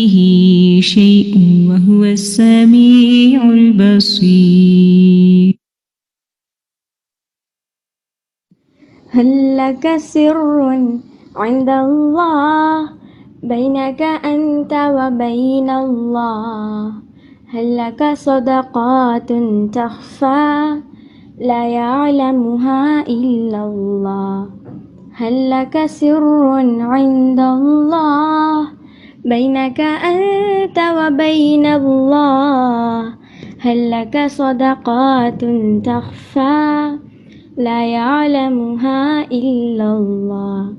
به شيء وهو السميع البصير. هل لك سر عند الله بينك أنت وبين الله؟ هل لك صدقات تخفى لا يعلمها إلا الله؟ هل لك سر عند الله بينك أنت وبين الله؟ هل لك صدقات تخفى لا يعلمها إلا الله؟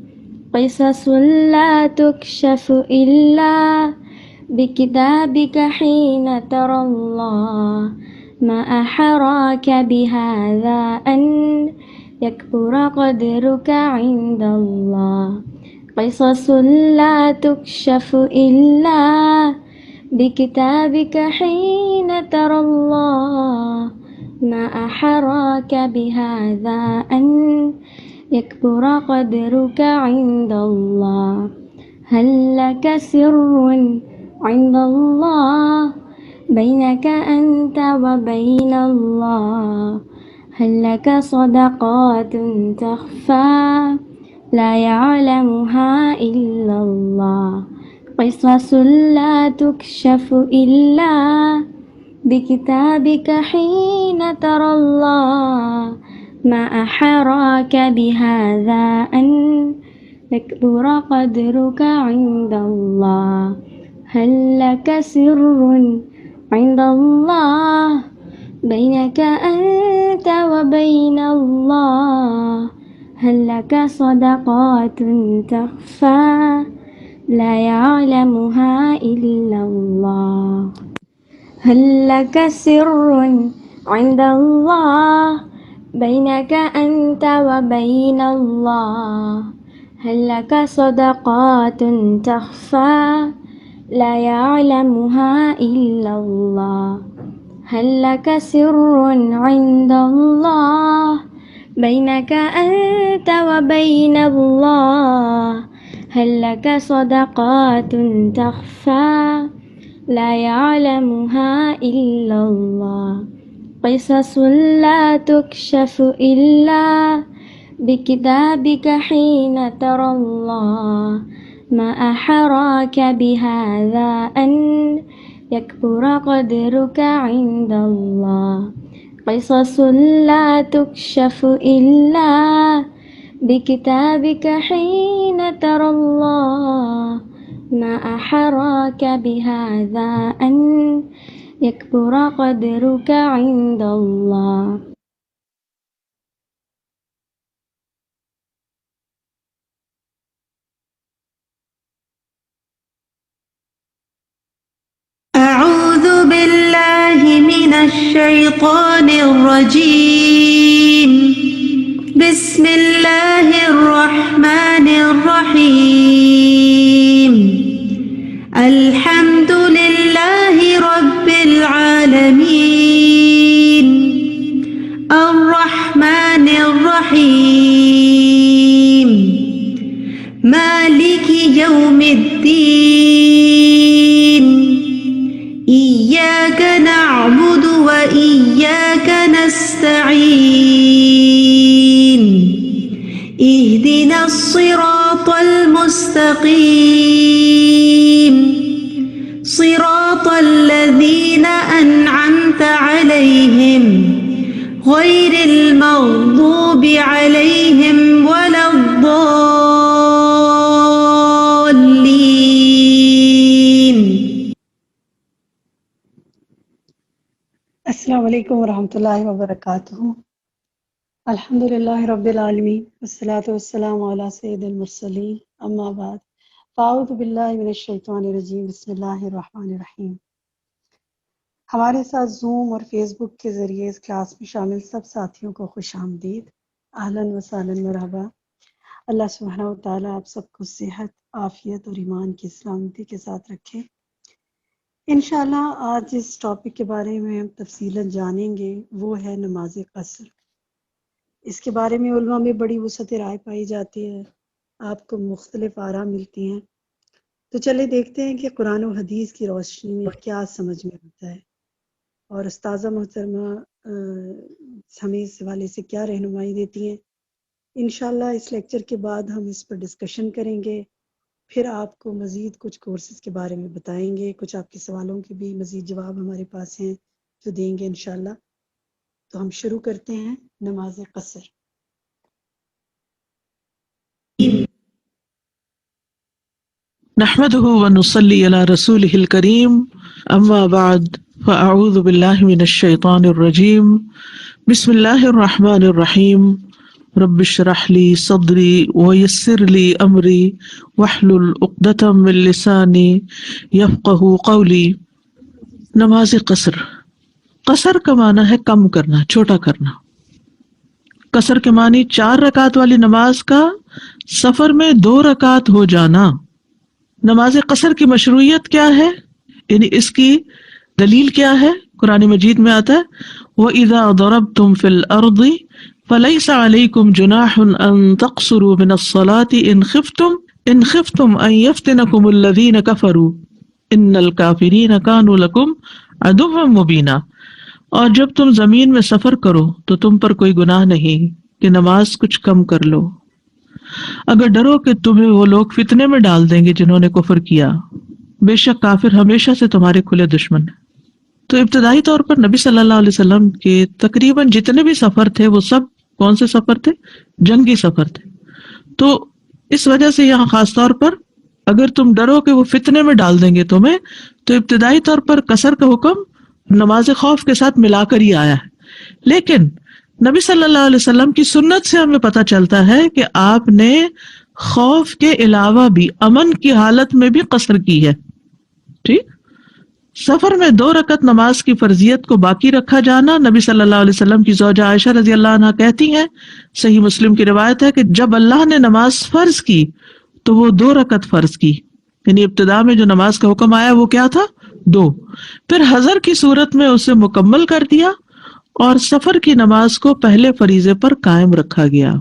قصص لا تكشف إلا بكتابك حين ترى الله. ما أحراك بهذا أن يكبر قدرك عند الله. قصص لا تكشف إلا بكتابك حين ترى الله. ما أحراك بهذا أن يكبر قدرك عند الله. هل لك سر عند الله بينك أنت وبين الله؟ هل لك صدقات تخفى لا يعلمها إلا الله؟ قصص لا تكشف إلا بكتابك حين ترى الله. ما أحراك بهذا أن يكبر قدرك عند الله. هل لك سر عند الله بينك أنت وبين الله؟ هل لك صدقات تخفى لا يعلمها إلا الله؟ هل لك سر عند الله بينك أنت وبين الله؟ هل لك صدقات تخفى لا يعلمها إلا الله؟ هل لك سر عند الله بينك أنت وبين الله؟ هل لك صدقات تخفى لا يعلمها إلا الله؟ قصص لا تكشف إلا بكتابك حين ترى الله. ما أحراك بهذا أن يكبر قدرك عند الله. قصص لا تكشف إلا بكتابك حين ترى الله. ما أحراك بهذا أن يكبر قدرك عند الله. أعوذ بالله من الشيطان الرجيم. بسم الله الرحمن الرحيم. الحمد لله رب العالمين الرحمن الرحيم مالك يوم الدين. إياك نعبد وإياك نستعين. اهدنا الصراط المستقيم صراط الذين أنعمت عليهم غير المغضوب عليهم ولا الضالين. السلام علیکم ورحمۃ اللہ وبرکاتہ۔ الحمد للہ رب العالمین والصلاة والسلام علی سید المرسلین، اما بعد فاعوذ باللہ من الشیطان الرجیم، بسم اللہ الرحمن الرحیم۔ ہمارے ساتھ زوم اور فیس بک کے ذریعے اس کلاس میں شامل سب ساتھیوں کو خوش آمدید، اہلاً و سہلاً مرحبا۔ اللہ سبحانہ و تعالیٰ آپ سب کو صحت، عافیت اور ایمان کی سلامتی کے ساتھ رکھے۔ انشاءاللہ آج جس ٹاپک کے بارے میں ہم تفصیلاً جانیں گے وہ ہے نماز قصر۔ اس کے بارے میں علماء میں بڑی وسعت رائے پائی جاتی ہے، آپ کو مختلف آراء ملتی ہیں۔ تو تو چلے دیکھتے ہیں کہ قرآن و حدیث کی روشنی میں کیا سمجھ میں آتا ہے، اور استاذہ محترمہ ہمیں اس حوالے سے کیا رہنمائی دیتی ہیں۔ انشاءاللہ اس لیکچر کے بعد ہم اس پر ڈسکشن کریں گے، پھر آپ کو مزید کچھ کورسز کے بارے میں بتائیں گے، کچھ آپ کے سوالوں کے بھی مزید جواب ہمارے پاس ہیں جو دیں گے انشاءاللہ۔ تو ہم شروع کرتے ہیں نماز قصر۔ نحمده ونصلي على رسوله الكريم اما بعد فاعوذ بالله من الشيطان الرجيم بسم الله الرحمن الرحيم رب اشرح لي صدري ويسر لي امري واحلل عقدة من لساني يفقهوا قولي۔ نماز قصر، قصر کا معنی ہے کم کرنا، چھوٹا کرنا۔ قصر کے معنی 4 رکعت والی نماز کا سفر میں 2 رکعت ہو جانا۔ نماز قصر کی مشروعیت کیا ہے، یعنی اس کی دلیل کیا ہے؟ قرآن مجید میں آتا ہے وَإِذَا ضَرَبْتُمْ فِي الْأَرْضِ فَلَيْسَ عَلَيْكُمْ جُنَاحٌ أَن تَقْصُرُوا مِنَ الصَّلَاةِ إِنْ خِفْتُمْ أَن يَفْتِنَكُمُ الَّذِينَ كَفَرُوا إِنَّ الْكَافِرِينَ كَانُوا لَكُمْ عَدُوًّا مُبِينًا۔ اور جب تم زمین میں سفر کرو تو تم پر کوئی گناہ نہیں کہ نماز کچھ کم کر لو، اگر ڈرو کہ تمہیں وہ لوگ فتنے میں ڈال دیں گے جنہوں نے کفر کیا، بے شک کافر ہمیشہ سے تمہارے کھلے دشمن ہیں۔ تو ابتدائی طور پر نبی صلی اللہ علیہ وسلم کے تقریباً جتنے بھی سفر تھے وہ سب کون سے سفر تھے؟ جنگی سفر تھے۔ تو اس وجہ سے یہاں خاص طور پر اگر تم ڈرو کہ وہ فتنے میں ڈال دیں گے تمہیں، تو ابتدائی طور پر قصر کا حکم نماز خوف کے ساتھ ملا کر ہی آیا ہے۔ لیکن نبی صلی اللہ علیہ وسلم کی سنت سے ہمیں پتہ چلتا ہے کہ آپ نے خوف کے علاوہ بھی امن کی حالت میں بھی قصر کی ہے۔ ٹھیک، سفر میں 2 رکعت نماز کی فرضیت کو باقی رکھا جانا۔ نبی صلی اللہ علیہ وسلم کی زوجہ عائشہ رضی اللہ عنہا کہتی ہیں، صحیح مسلم کی روایت ہے کہ جب اللہ نے نماز فرض کی تو وہ 2 رکعت فرض کی، یعنی ابتدا میں جو نماز کا حکم آیا وہ کیا تھا؟ 2، پھر حضر کی صورت میں اسے مکمل کر دیا اور سفر کی نماز کو پہلے فریضے پر قائم رکھا گیا۔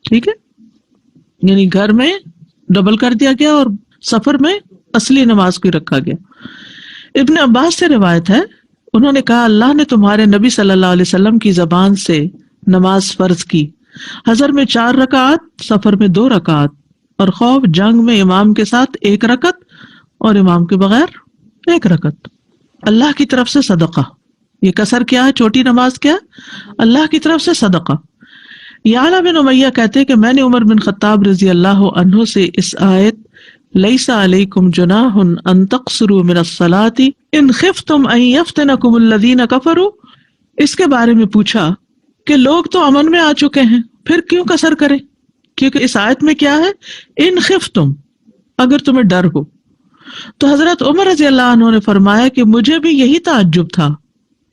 ٹھیک ہے، یعنی گھر میں ڈبل کر دیا گیا اور سفر میں اصلی نماز کو رکھا گیا۔ ابن عباس سے روایت ہے، انہوں نے کہا اللہ نے تمہارے نبی صلی اللہ علیہ وسلم کی زبان سے نماز فرض کی، حضر میں 4 رکعت، سفر میں 2 رکعت، اور خوف جنگ میں امام کے ساتھ 1 رکعت اور امام کے بغیر 1 رکعت۔ اللہ کی طرف سے صدقہ، یہ قصر کیا ہے؟ چھوٹی نماز کیا ہے؟ اللہ کی طرف سے صدقہ۔ یعلا بن امیہ کہتے ہیں کہ میں نے عمر بن خطاب رضی اللہ عنہ سے اس آیت لیس علیکم جناح ان تقصروا من الصلاة ان خفتم ان یفتنکم الذین کفروا، اس کے بارے میں پوچھا کہ لوگ تو امن میں آ چکے ہیں، پھر کیوں قصر کریں؟ کیونکہ اس آیت میں کیا ہے؟ ان خفتم، اگر تمہیں ڈر ہو۔ تو حضرت عمر رضی اللہ عنہ نے فرمایا کہ مجھے بھی یہی تعجب تھا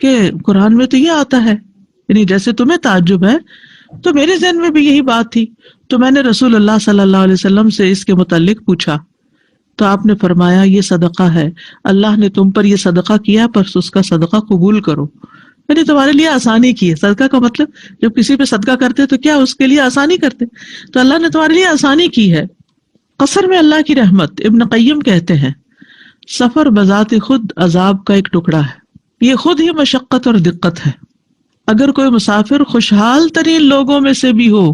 کہ قرآن میں تو یہ آتا ہے، یعنی جیسے تمہیں تعجب ہے تو میرے ذہن میں بھی یہی بات تھی۔ تو میں نے رسول اللہ صلی اللہ علیہ وسلم سے اس کے متعلق پوچھا تو آپ نے فرمایا یہ صدقہ ہے، اللہ نے تم پر یہ صدقہ کیا، پر اس کا صدقہ قبول کرو، یعنی تمہارے لیے آسانی کی ہے۔ صدقہ کا مطلب جب کسی پہ صدقہ کرتے تو کیا اس کے لیے آسانی کرتے، تو اللہ نے تمہارے لیے آسانی کی ہے۔ قصر میں اللہ کی رحمت، ابن قیم کہتے ہیں سفر بذات خود عذاب کا ایک ٹکڑا ہے، یہ خود ہی مشقت اور دقت ہے۔ اگر کوئی مسافر خوشحال ترین لوگوں میں سے بھی ہو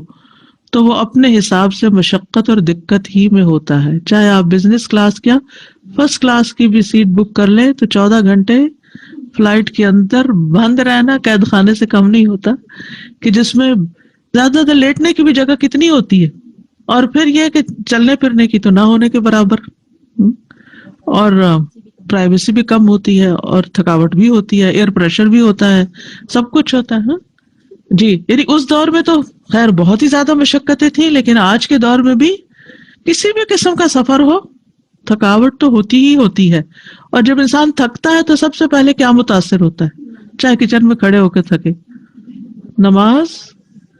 تو وہ اپنے حساب سے مشقت اور دقت ہی میں ہوتا ہے، چاہے آپ بزنس کلاس کیا فرسٹ کلاس کی بھی سیٹ بک کر لیں تو 14 گھنٹے فلائٹ کے اندر بند رہنا قید خانے سے کم نہیں ہوتا، کہ جس میں زیادہ تر لیٹنے کی بھی جگہ کتنی ہوتی ہے، اور پھر یہ کہ چلنے پھرنے کی تو نہ ہونے کے برابر، اور پرائیویسی بھی کم ہوتی ہے، اور تھکاوٹ بھی ہوتی ہے، ایئر پریشر بھی ہوتا ہے، سب کچھ ہوتا ہے۔ جی، یعنی اس دور میں تو خیر بہت ہی زیادہ مشقتیں تھیں، لیکن آج کے دور میں بھی کسی بھی قسم کا سفر ہو تھکاوٹ تو ہوتی ہی ہوتی ہے، اور جب انسان تھکتا ہے تو سب سے پہلے کیا متاثر ہوتا ہے؟ چاہے کچن میں کھڑے ہو کے تھکے، نماز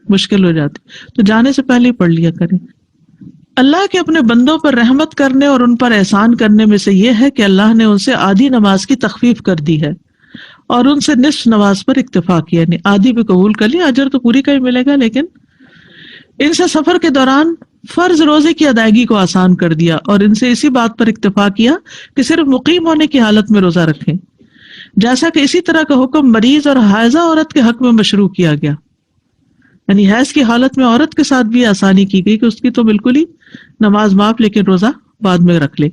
مشکل ہو جاتی، تو جانے سے پہلے ہی پڑھ لیا کریں۔ اللہ کے اپنے بندوں پر رحمت کرنے اور ان پر احسان کرنے میں سے یہ ہے کہ اللہ نے ان سے آدھی نماز کی تخفیف کر دی ہے اور ان سے نصف نماز پر اکتفا کیا، یعنی آدھی بھی قبول کر لی، اجر تو پوری کا ہی ملے گا، لیکن ان سے سفر کے دوران فرض روزے کی ادائیگی کو آسان کر دیا اور ان سے اسی بات پر اکتفا کیا کہ صرف مقیم ہونے کی حالت میں روزہ رکھیں، جیسا کہ اسی طرح کا حکم مریض اور حائضہ عورت کے حق میں مشروع کیا گیا. یعنی حیض کی حالت میں عورت کے ساتھ بھی آسانی کی گئی کہ اس کی تو بالکل ہی نماز معاف، لیکن روزہ بعد میں رکھ لے.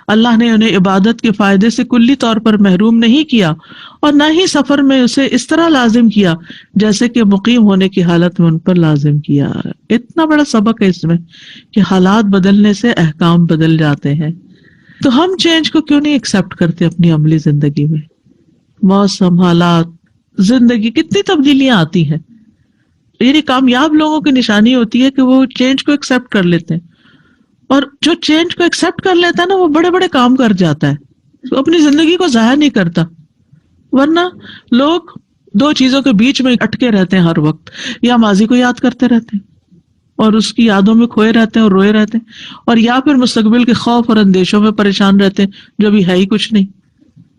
اللہ نے انہیں عبادت کے فائدے سے کلی طور پر محروم نہیں کیا اور نہ ہی سفر میں اسے اس طرح لازم کیا جیسے کہ مقیم ہونے کی حالت میں ان پر لازم کیا. اتنا بڑا سبق ہے اس میں کہ حالات بدلنے سے احکام بدل جاتے ہیں. تو ہم چینج کو کیوں نہیں ایکسپٹ کرتے اپنی عملی زندگی میں؟ موسم، حالات، زندگی، کتنی تبدیلیاں آتی ہیں. یعنی کامیاب لوگوں کی نشانی ہوتی ہے کہ وہ چینج کو ایکسپٹ کر لیتے ہیں، اور جو چینج کو ایکسپٹ کر لیتا ہے نا وہ بڑے بڑے کام کر جاتا ہے، وہ اپنی زندگی کو ضائع نہیں کرتا. ورنہ لوگ دو چیزوں کے بیچ میں اٹکے رہتے ہیں ہر وقت، یا ماضی کو یاد کرتے رہتے ہیں اور اس کی یادوں میں کھوئے رہتے ہیں اور روئے رہتے ہیں، اور یا پھر مستقبل کے خوف اور اندیشوں میں پریشان رہتے ہیں جو بھی ہے ہی کچھ نہیں.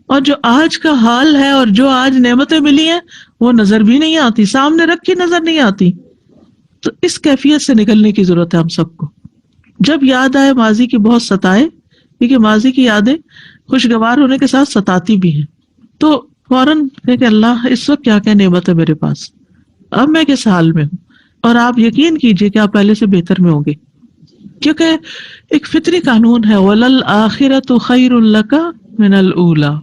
اور جو آج کا حال ہے اور جو آج نعمتیں ملی ہیں وہ نظر بھی نہیں آتی، سامنے رکھی نظر نہیں آتی. تو اس کیفیت سے نکلنے کی ضرورت ہے ہم سب کو. جب یاد آئے ماضی کی بہت ستائے، کیونکہ ماضی کی یادیں خوشگوار ہونے کے ساتھ ستاتی بھی ہیں، تو فوراً کہ اللہ اس وقت کیا کیا نعمت ہے میرے پاس، اب میں کس حال میں ہوں. اور آپ یقین کیجئے کہ آپ پہلے سے بہتر میں ہوں گے، کیونکہ ایک فطری قانون ہے وَلَلْآخِرَةُ خَيْرٌ لَكَ مِنَ الْأُولَى.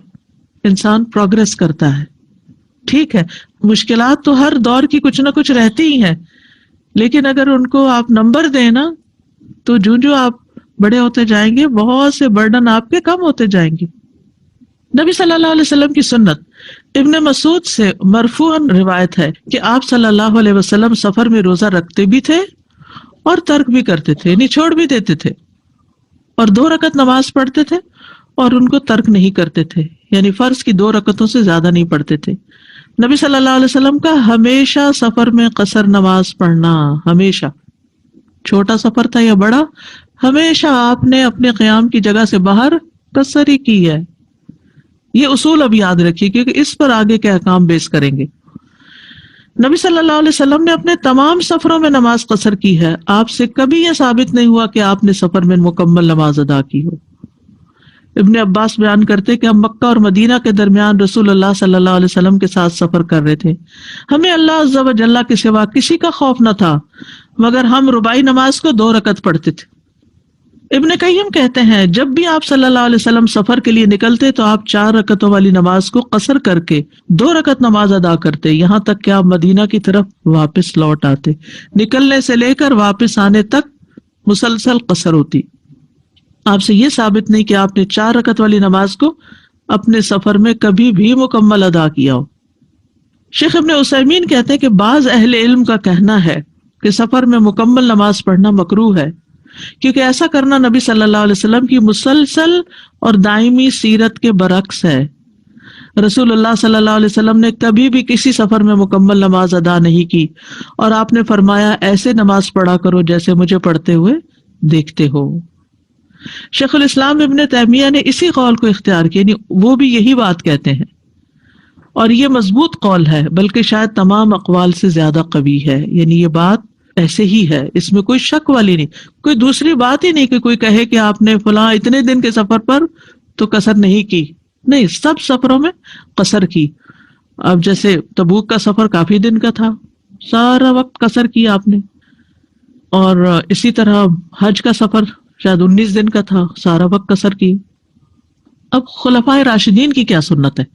انسان پروگریس کرتا ہے. ٹھیک ہے، مشکلات تو ہر دور کی کچھ نہ کچھ رہتی ہی ہیں، لیکن اگر ان کو آپ نمبر دیں نا تو جو آپ بڑے ہوتے جائیں گے بہت سے برڈن آپ کے کم ہوتے جائیں گے. نبی صلی اللہ علیہ وسلم کی سنت ابن مسعود سے مرفوعاً روایت ہے کہ آپ صلی اللہ علیہ وسلم سفر میں روزہ رکھتے بھی تھے اور ترک بھی کرتے تھے، یعنی چھوڑ بھی دیتے تھے، اور 2 رکعت نماز پڑھتے تھے اور ان کو ترک نہیں کرتے تھے، یعنی فرض کی 2 رکعتوں سے زیادہ نہیں پڑھتے تھے. نبی صلی اللہ علیہ وسلم کا ہمیشہ سفر میں قصر نماز پڑھنا، ہمیشہ، چھوٹا سفر تھا یا بڑا، ہمیشہ آپ نے اپنے قیام کی جگہ سے باہر قصر ہی کی ہے. یہ اصول اب یاد رکھیے کیونکہ اس پر آگے کے احکام بیس کریں گے. نبی صلی اللہ علیہ وسلم نے اپنے تمام سفروں میں نماز قصر کی ہے. آپ سے کبھی یہ ثابت نہیں ہوا کہ آپ نے سفر میں مکمل نماز ادا کی ہو. ابن عباس بیان کرتے کہ ہم مکہ اور مدینہ کے درمیان رسول اللہ صلی اللہ علیہ وسلم کے ساتھ سفر کر رہے تھے. ہمیں اللہ عز و جل کے سوا کسی کا خوف نہ تھا، مگر ہم رباعی نماز کو 2 رکعت پڑھتے تھے. ابن قیم کہتے ہیں جب بھی آپ صلی اللہ علیہ وسلم سفر کے لیے نکلتے تو آپ 4 رکعتوں والی نماز کو قصر کر کے 2 رکعت نماز ادا کرتے، یہاں تک کہ آپ مدینہ کی طرف واپس لوٹ آتے. نکلنے سے لے کر واپس آنے تک مسلسل قصر ہوتی. آپ سے یہ ثابت نہیں کہ آپ نے 4 رکعت والی نماز کو اپنے سفر میں کبھی بھی مکمل ادا کیا ہو. شیخ ابن عثیمین کہتے ہیں کہ بعض اہل علم کا کہنا ہے کہ سفر میں مکمل نماز پڑھنا مکروہ ہے، کیونکہ ایسا کرنا نبی صلی اللہ علیہ وسلم کی مسلسل اور دائمی سیرت کے برعکس ہے. رسول اللہ صلی اللہ علیہ وسلم نے کبھی بھی کسی سفر میں مکمل نماز ادا نہیں کی، اور آپ نے فرمایا ایسے نماز پڑھا کرو جیسے مجھے پڑھتے ہوئے دیکھتے ہو. شیخ الاسلام ابن تیمیہ نے اسی قول کو اختیار کیا، یعنی وہ بھی یہی بات کہتے ہیں، اور یہ مضبوط قول ہے، بلکہ شاید تمام اقوال سے زیادہ قوی ہے. یعنی یہ بات ایسے ہی ہے، اس میں کوئی شک والی نہیں، کوئی دوسری بات ہی نہیں کہ کوئی کہے کہ آپ نے فلاں اتنے دن کے سفر پر تو قصر نہیں کی. نہیں، سب سفروں میں قصر کی. اب جیسے تبوک کا سفر کافی دن کا تھا، سارا وقت قصر کیا آپ نے، اور اسی طرح حج کا سفر شاید 19 دن کا تھا، سارا وقت قصر کی. اب خلفائے راشدین کی کیا سنت ہے؟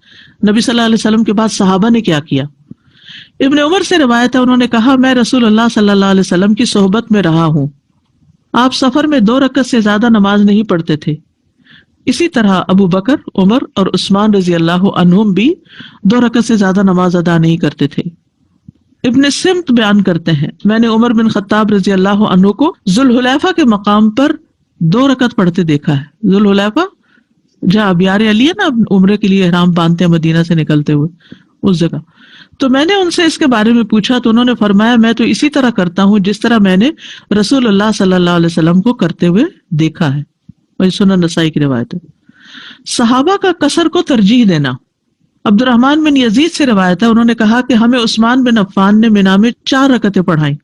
نبی صلی اللہ علیہ وسلم کے بعد صحابہ نے کیا کیا؟ ابن عمر سے روایت ہے، انہوں نے کہا میں رسول اللہ صلی اللہ علیہ وسلم کی صحبت میں رہا ہوں، آپ سفر میں 2 رکعت سے زیادہ نماز نہیں پڑھتے تھے. اسی طرح ابو بکر، عمر اور عثمان رضی اللہ عنہم بھی 2 رکعت سے زیادہ نماز ادا نہیں کرتے تھے. ابن سمت بیان کرتے ہیں میں نے عمر بن خطاب رضی اللہ عنہ کو ذوالحلیفہ کے مقام پر 2 رکعت پڑھتے دیکھا ہے. ذوالحلیفہ جہاں ابیار علی ہے نا، عمرے کے لیے احرام باندھتے ہیں مدینہ سے نکلتے ہوئے، اس جگہ. تو میں نے ان سے اس کے بارے میں پوچھا تو انہوں نے فرمایا میں تو اسی طرح کرتا ہوں جس طرح میں نے رسول اللہ صلی اللہ علیہ وسلم کو کرتے ہوئے دیکھا ہے. وہی سنن نسائی کی روایت ہے. صحابہ کا قصر کو ترجیح دینا. عبد الرحمن بن یزید سے روایت ہے، انہوں نے کہا کہ ہمیں عثمان بن عفان نے منا میں 4 رکعتیں پڑھائیں.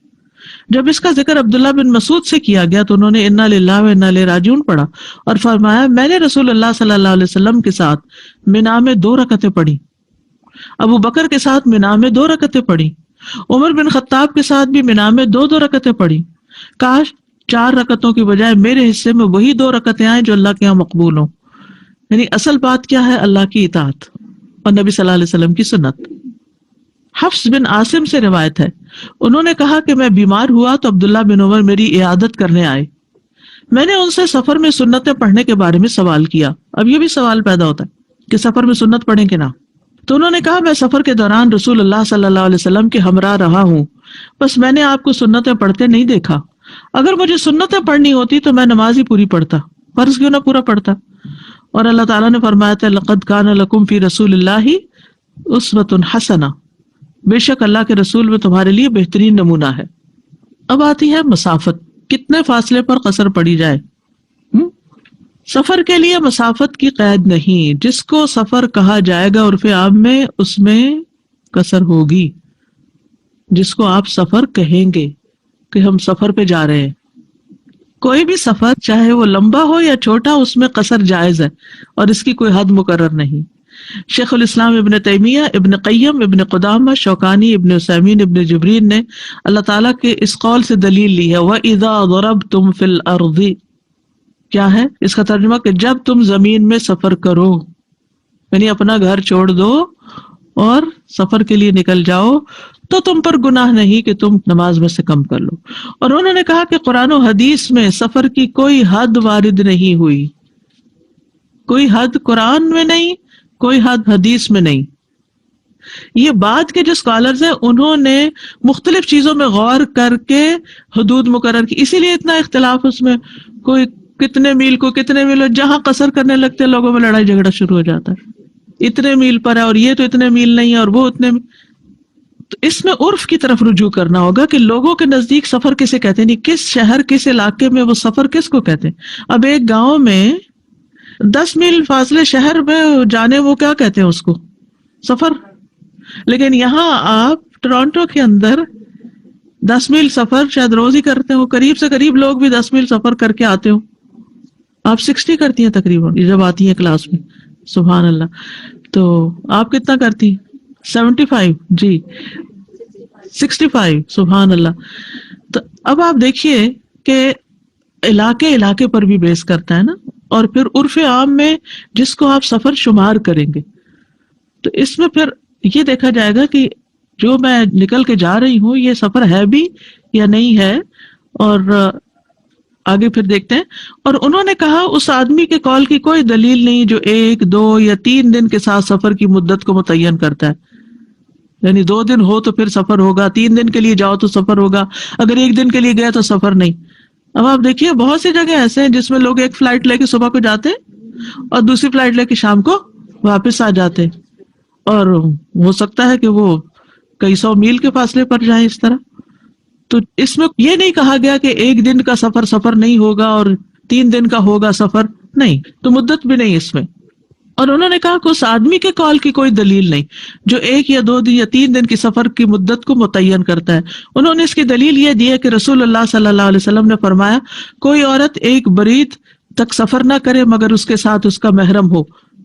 جب اس کا ذکر عبداللہ بن مسعود سے کیا گیا تو انہوں نے انا للہ و انا الیہ راجعون پڑھا اور فرمایا میں نے رسول اللہ صلی اللہ علیہ وسلم کے ساتھ منا میں 2 رکعتیں پڑھی، ابو بکر کے ساتھ منا میں 2 رکعتیں پڑھی، عمر بن خطاب کے ساتھ بھی منا میں 2 رکعتیں پڑھی، کاش 4 رکعتوں کی بجائے میرے حصے میں وہی 2 رکعتیں آئیں جو اللہ کے یہاں مقبول ہوں۔ یعنی اصل بات کیا ہے؟ اللہ کی اطاعت اور نبی صلی اللہ علیہ وسلم کی سنت۔ حفص بن عاصم سے روایت ہے، انہوں نے کہا کہ میں بیمار ہوا تو عبداللہ بن عمر میری عیادت کرنے آئے، میں نے ان سے سفر میں سنتیں پڑھنے کے بارے میں سوال کیا۔ اب یہ بھی سوال پیدا ہوتا ہے کہ سفر میں سنت پڑھیں کہ نہ، تو انہوں نے کہا میں سفر کے دوران رسول اللہ صلی اللہ علیہ وسلم کے ہمراہ رہا ہوں، بس میں نے آپ کو سنتیں پڑھتے نہیں دیکھا، اگر مجھے سنتیں پڑھنی ہوتی تو میں نماز ہی پوری پڑھتا، فرض کیوں نہ پورا پڑھتا۔ اور اللہ تعالیٰ نے فرمایا تھا لقد کان لکم فی رسول اللہ اسوۃ حسنہ، بے شک اللہ کے رسول میں تمہارے لیے بہترین نمونہ ہے۔ اب آتی ہے مسافت، کتنے فاصلے پر قصر پڑی جائے۔ سفر کے لیے مسافت کی قید نہیں، جس کو سفر کہا جائے گا عرف عام میں اس میں قصر ہوگی، جس کو آپ سفر کہیں گے کہ ہم سفر پہ جا رہے ہیں، کوئی بھی سفر چاہے وہ لمبا ہو یا چھوٹا اس میں قصر جائز ہے اور اس کی کوئی حد مقرر نہیں۔ شیخ الاسلام ابن تیمیہ، ابن قیم، ابن قدامہ، شوکانی، ابن عثیمین، ابن جبرین نے اللہ تعالیٰ کے اس قول سے دلیل لی ہے وَإِذَا ضَرَبْتُمْ فِي الْأَرْضِ، کیا ہے اس کا ترجمہ؟ کہ جب تم زمین میں سفر کرو، یعنی اپنا گھر چھوڑ دو اور سفر کے لیے نکل جاؤ تو تم پر گناہ نہیں کہ تم نماز میں سے کم کر لو۔ اور انہوں نے کہا کہ قرآن و حدیث میں سفر کی کوئی حد وارد نہیں ہوئی، کوئی حد قرآن میں نہیں، کوئی حد حدیث میں نہیں۔ یہ بعد کے جو اسکالرز ہیں انہوں نے مختلف چیزوں میں غور کر کے حدود مقرر کی، اسی لیے اتنا اختلاف اس میں، کوئی کتنے میل کو کتنے میل، جہاں قصر کرنے لگتے لوگوں میں لڑائی جھگڑا شروع ہو جاتا ہے، اتنے میل پر ہے اور یہ تو اتنے میل نہیں ہے اور وہ اتنے میل۔ تو اس میں عرف کی طرف رجوع کرنا ہوگا کہ لوگوں کے نزدیک سفر کسے کہتے ہیں، نہیں کس شہر کس علاقے میں وہ سفر کس کو کہتے ہیں۔ اب ایک گاؤں میں 10 میل فاصلے شہر میں جانے وہ کیا کہتے ہیں اس کو؟ سفر۔ لیکن یہاں آپ ٹورانٹو کے اندر 10 میل سفر شاید روز ہی کرتے ہو، قریب سے قریب لوگ بھی 10 میل سفر کر کے آتے ہو، آپ 60 کرتی ہیں تقریباً جب آتی ہیں کلاس میں، سبحان اللہ۔ تو آپ کتنا کرتی ہیں؟ 75، جی 65، سبحان اللہ۔ تو اب آپ دیکھیے کہ علاقے پر بھی بیس کرتا ہے نا، اور پھر عرف عام میں جس کو آپ سفر شمار کریں گے تو اس میں پھر یہ دیکھا جائے گا کہ جو میں نکل کے جا رہی ہوں یہ سفر ہے بھی یا نہیں ہے، اور آگے پھر دیکھتے ہیں۔ اور انہوں نے کہا اس آدمی کے قول کی کوئی دلیل نہیں جو 1، 2 یا 3 دن کے ساتھ سفر کی مدت کو متعین کرتا ہے، یعنی 2 دن ہو تو پھر سفر ہوگا، 3 دن کے لیے جاؤ تو سفر ہوگا، اگر 1 دن کے لیے گیا تو سفر نہیں۔ اب آپ دیکھیے بہت سی جگہ ایسے ہیں جس میں لوگ ایک فلائٹ لے کے صبح کو جاتے ہیں اور دوسری فلائٹ لے کے شام کو واپس آ جاتے ہیں، اور ہو سکتا ہے کہ وہ کئی 100 میل کے فاصلے پر جائیں اس طرح۔ تو اس میں یہ نہیں کہا گیا کہ 1 دن کا سفر نہیں ہوگا اور 3 دن کا ہوگا سفر، نہیں، تو مدت بھی نہیں اس میں۔ اور انہوں نے کہا کہ اس آدمی کے قول کی کوئی دلیل نہیں جو 1 یا 2 دن یا 3 دن کی سفر کی مدت کو متعین کرتا ہے۔ انہوں نے اس کی دلیل یہ دی ہے کہ رسول اللہ صلی اللہ علیہ وسلم نے فرمایا کوئی عورت 1 برید تک سفر نہ کرے مگر اس کے ساتھ اس کا محرم ہو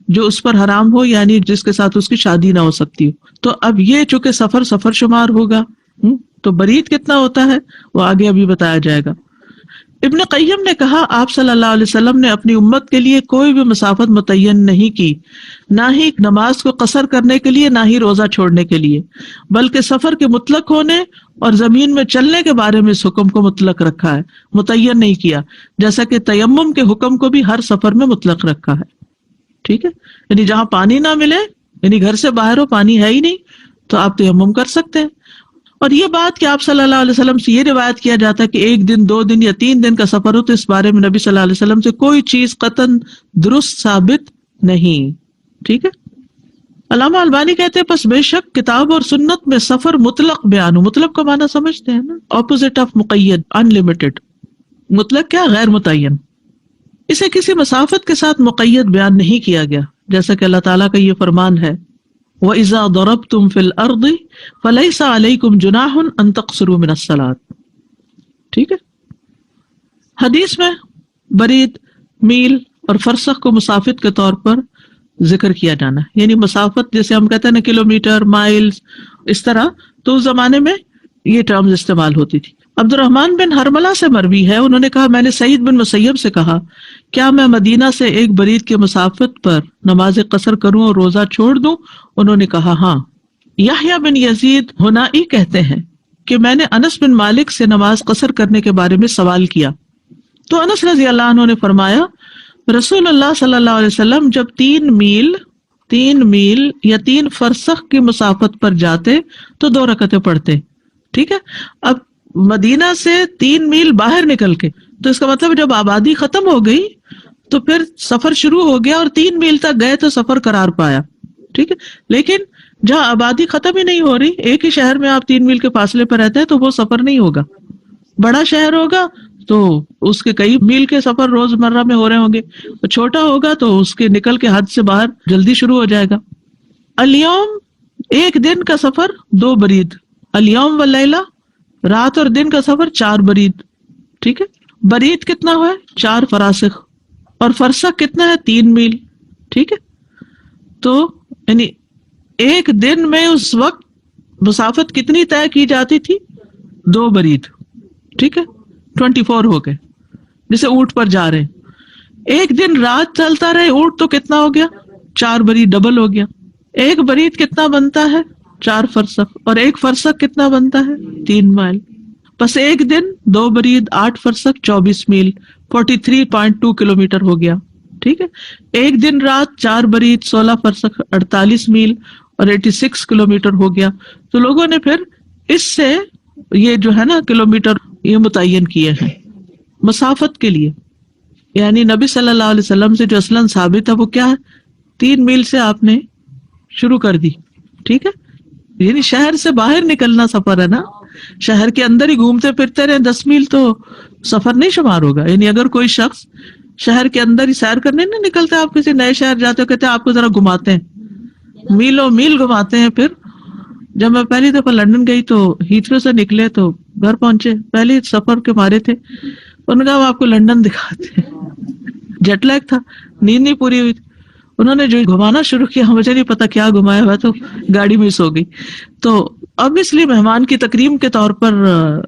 جو اس پر حرام ہو، یعنی جس کے ساتھ اس کی شادی نہ ہو سکتی ہو۔ تو اب یہ چونکہ سفر شمار ہوگا، تو برید کتنا ہوتا ہے وہ آگے ابھی بتایا جائے گا۔ ابن قیم نے کہا آپ صلی اللہ علیہ وسلم نے اپنی امت کے لیے کوئی بھی مسافت متعین نہیں کی، نہ ہی نماز کو قصر کرنے کے لیے، نہ ہی روزہ چھوڑنے کے لیے، بلکہ سفر کے مطلق ہونے اور زمین میں چلنے کے بارے میں اس حکم کو مطلق رکھا ہے، متعین نہیں کیا، جیسا کہ تیمم کے حکم کو بھی ہر سفر میں مطلق رکھا ہے۔ ٹھیک ہے، یعنی جہاں پانی نہ ملے، یعنی گھر سے باہر ہو پانی ہے ہی نہیں، تو آپ تیمم کر سکتے ہیں۔ اور یہ بات کہ آپ صلی اللہ علیہ وسلم سے یہ روایت کیا جاتا ہے کہ 1 دن 2 دن یا 3 دن کا سفر ہو، تو اس بارے میں نبی صلی اللہ علیہ وسلم سے کوئی چیز قطعاً درست ثابت نہیں۔ ٹھیک ہے، علامہ البانی کہتے ہیں پس بے شک کتاب اور سنت میں سفر مطلق بیان ہو۔ مطلق کا معنی سمجھتے ہیں نا، اپوزٹ آف مقید، انلمیٹڈ۔ مطلق کیا؟ غیر متعین۔ اسے کسی مسافت کے ساتھ مقید بیان نہیں کیا گیا، جیسا کہ اللہ تعالیٰ کا یہ فرمان ہے وَإِذَا ضَرَبْتُمْ فِي الْأَرْضِ فَلَيْسَ عَلَيْكُمْ جُنَاحٌ أَن تَقْصُرُوا مِنَ الصَّلَاةِ۔ ٹھیک ہے. حدیث میں برید، میل اور فرسخ کو مسافت کے طور پر ذکر کیا جانا، یعنی مسافت جیسے ہم کہتے ہیں نا کلومیٹر، مائلز، اس طرح، تو اس زمانے میں یہ ٹرمز استعمال ہوتی تھی. عبد الرحمن بن حرملہ سے مروی ہے، انہوں نے کہا میں نے سعید بن مسیب سے کہا کیا میں مدینہ سے ایک برید کے مسافت پر نماز قصر کروں اور روزہ چھوڑ دوں؟ انہوں نے کہا ہاں. یحییٰ بن یزید ہنائی کہتے ہیں کہ میں نے انس بن مالک سے نماز قصر کرنے کے بارے میں سوال کیا تو انس رضی اللہ عنہ نے فرمایا رسول اللہ صلی اللہ علیہ وسلم جب 3 میل یا 3 فرسخ کی مسافت پر جاتے تو 2 رکعتیں پڑھتے. ٹھیک ہے. اب مدینہ سے 3 میل باہر نکل کے، تو اس کا مطلب جب آبادی ختم ہو گئی تو پھر سفر شروع ہو گیا اور 3 میل تک گئے تو سفر قرار پایا. ٹھیک ہے. لیکن جہاں آبادی ختم ہی نہیں ہو رہی، ایک ہی شہر میں آپ 3 میل کے فاصلے پر رہتے ہیں تو وہ سفر نہیں ہوگا. بڑا شہر ہوگا تو اس کے کئی میل کے سفر روز مرہ میں ہو رہے ہوں گے، چھوٹا ہوگا تو اس کے نکل کے حد سے باہر جلدی شروع ہو جائے گا. الیوم، ایک دن کا سفر 2 برید، الیوم واللیلہ، رات اور دن کا سفر 4 برید. ٹھیک ہے. برید کتنا ہوا ہے؟ 4 فراسخ، اور فرسخ کتنا ہے؟ 3 میل. ٹھیک ہے. تو یعنی ایک دن میں اس وقت مسافت کتنی طے کی جاتی تھی؟ 2 برید. ٹھیک ہے. 24 ہو گئے، جیسے اونٹ پر جا رہے ہیں. ایک دن رات چلتا رہے اونٹ تو کتنا ہو گیا؟ 4 برید، ڈبل ہو گیا. ایک برید کتنا بنتا ہے؟ 4 فرسخ، اور ایک فرسخ کتنا بنتا ہے؟ 3 مائل. بس ایک دن 2 برید 8 فرسخ 24 میل 43.2 کلومیٹر ہو گیا. ٹھیک ہے. ایک دن رات 4 برید 16 فرسخ 48 میل اور 86 کلومیٹر ہو گیا. تو لوگوں نے پھر اس سے یہ جو ہے نا کلومیٹر یہ متعین کیے ہیں مسافت کے لیے. یعنی نبی صلی اللہ علیہ وسلم سے جو اصلاً ثابت ہے وہ کیا ہے؟ 3 میل سے آپ نے شروع کر دی. ٹھیک ہے. یعنی شہر سے باہر نکلنا سفر ہے نا، شہر کے اندر ہی گھومتے پھرتے رہے 10 میل تو سفر نہیں شمار ہوگا. یعنی اگر کوئی شخص شہر کے اندر ہی سیر کرنے نہیں نکلتا، آپ کسی نئے شہر جاتے ہو کہتے ہیں آپ کو ذرا گھماتے ہیں، میلوں میل گھماتے ہیں. پھر جب میں پہلی دفعہ لندن گئی تو ہیتھرو سے نکلے تو گھر پہنچے، پہلے سفر کے مارے تھے، انہوں نے کہا ہم آپ کو لندن دکھاتے ہیں. جیٹ لیگ تھا، نیند نہیں پوری ہوئی. انہوں نے جو گھمانا شروع کیا مجھے نہیں پتا کیا گھمایا ہوا، تو گاڑی مس ہو گئی. تو اب اس لیے مہمان کی تکریم کے طور پر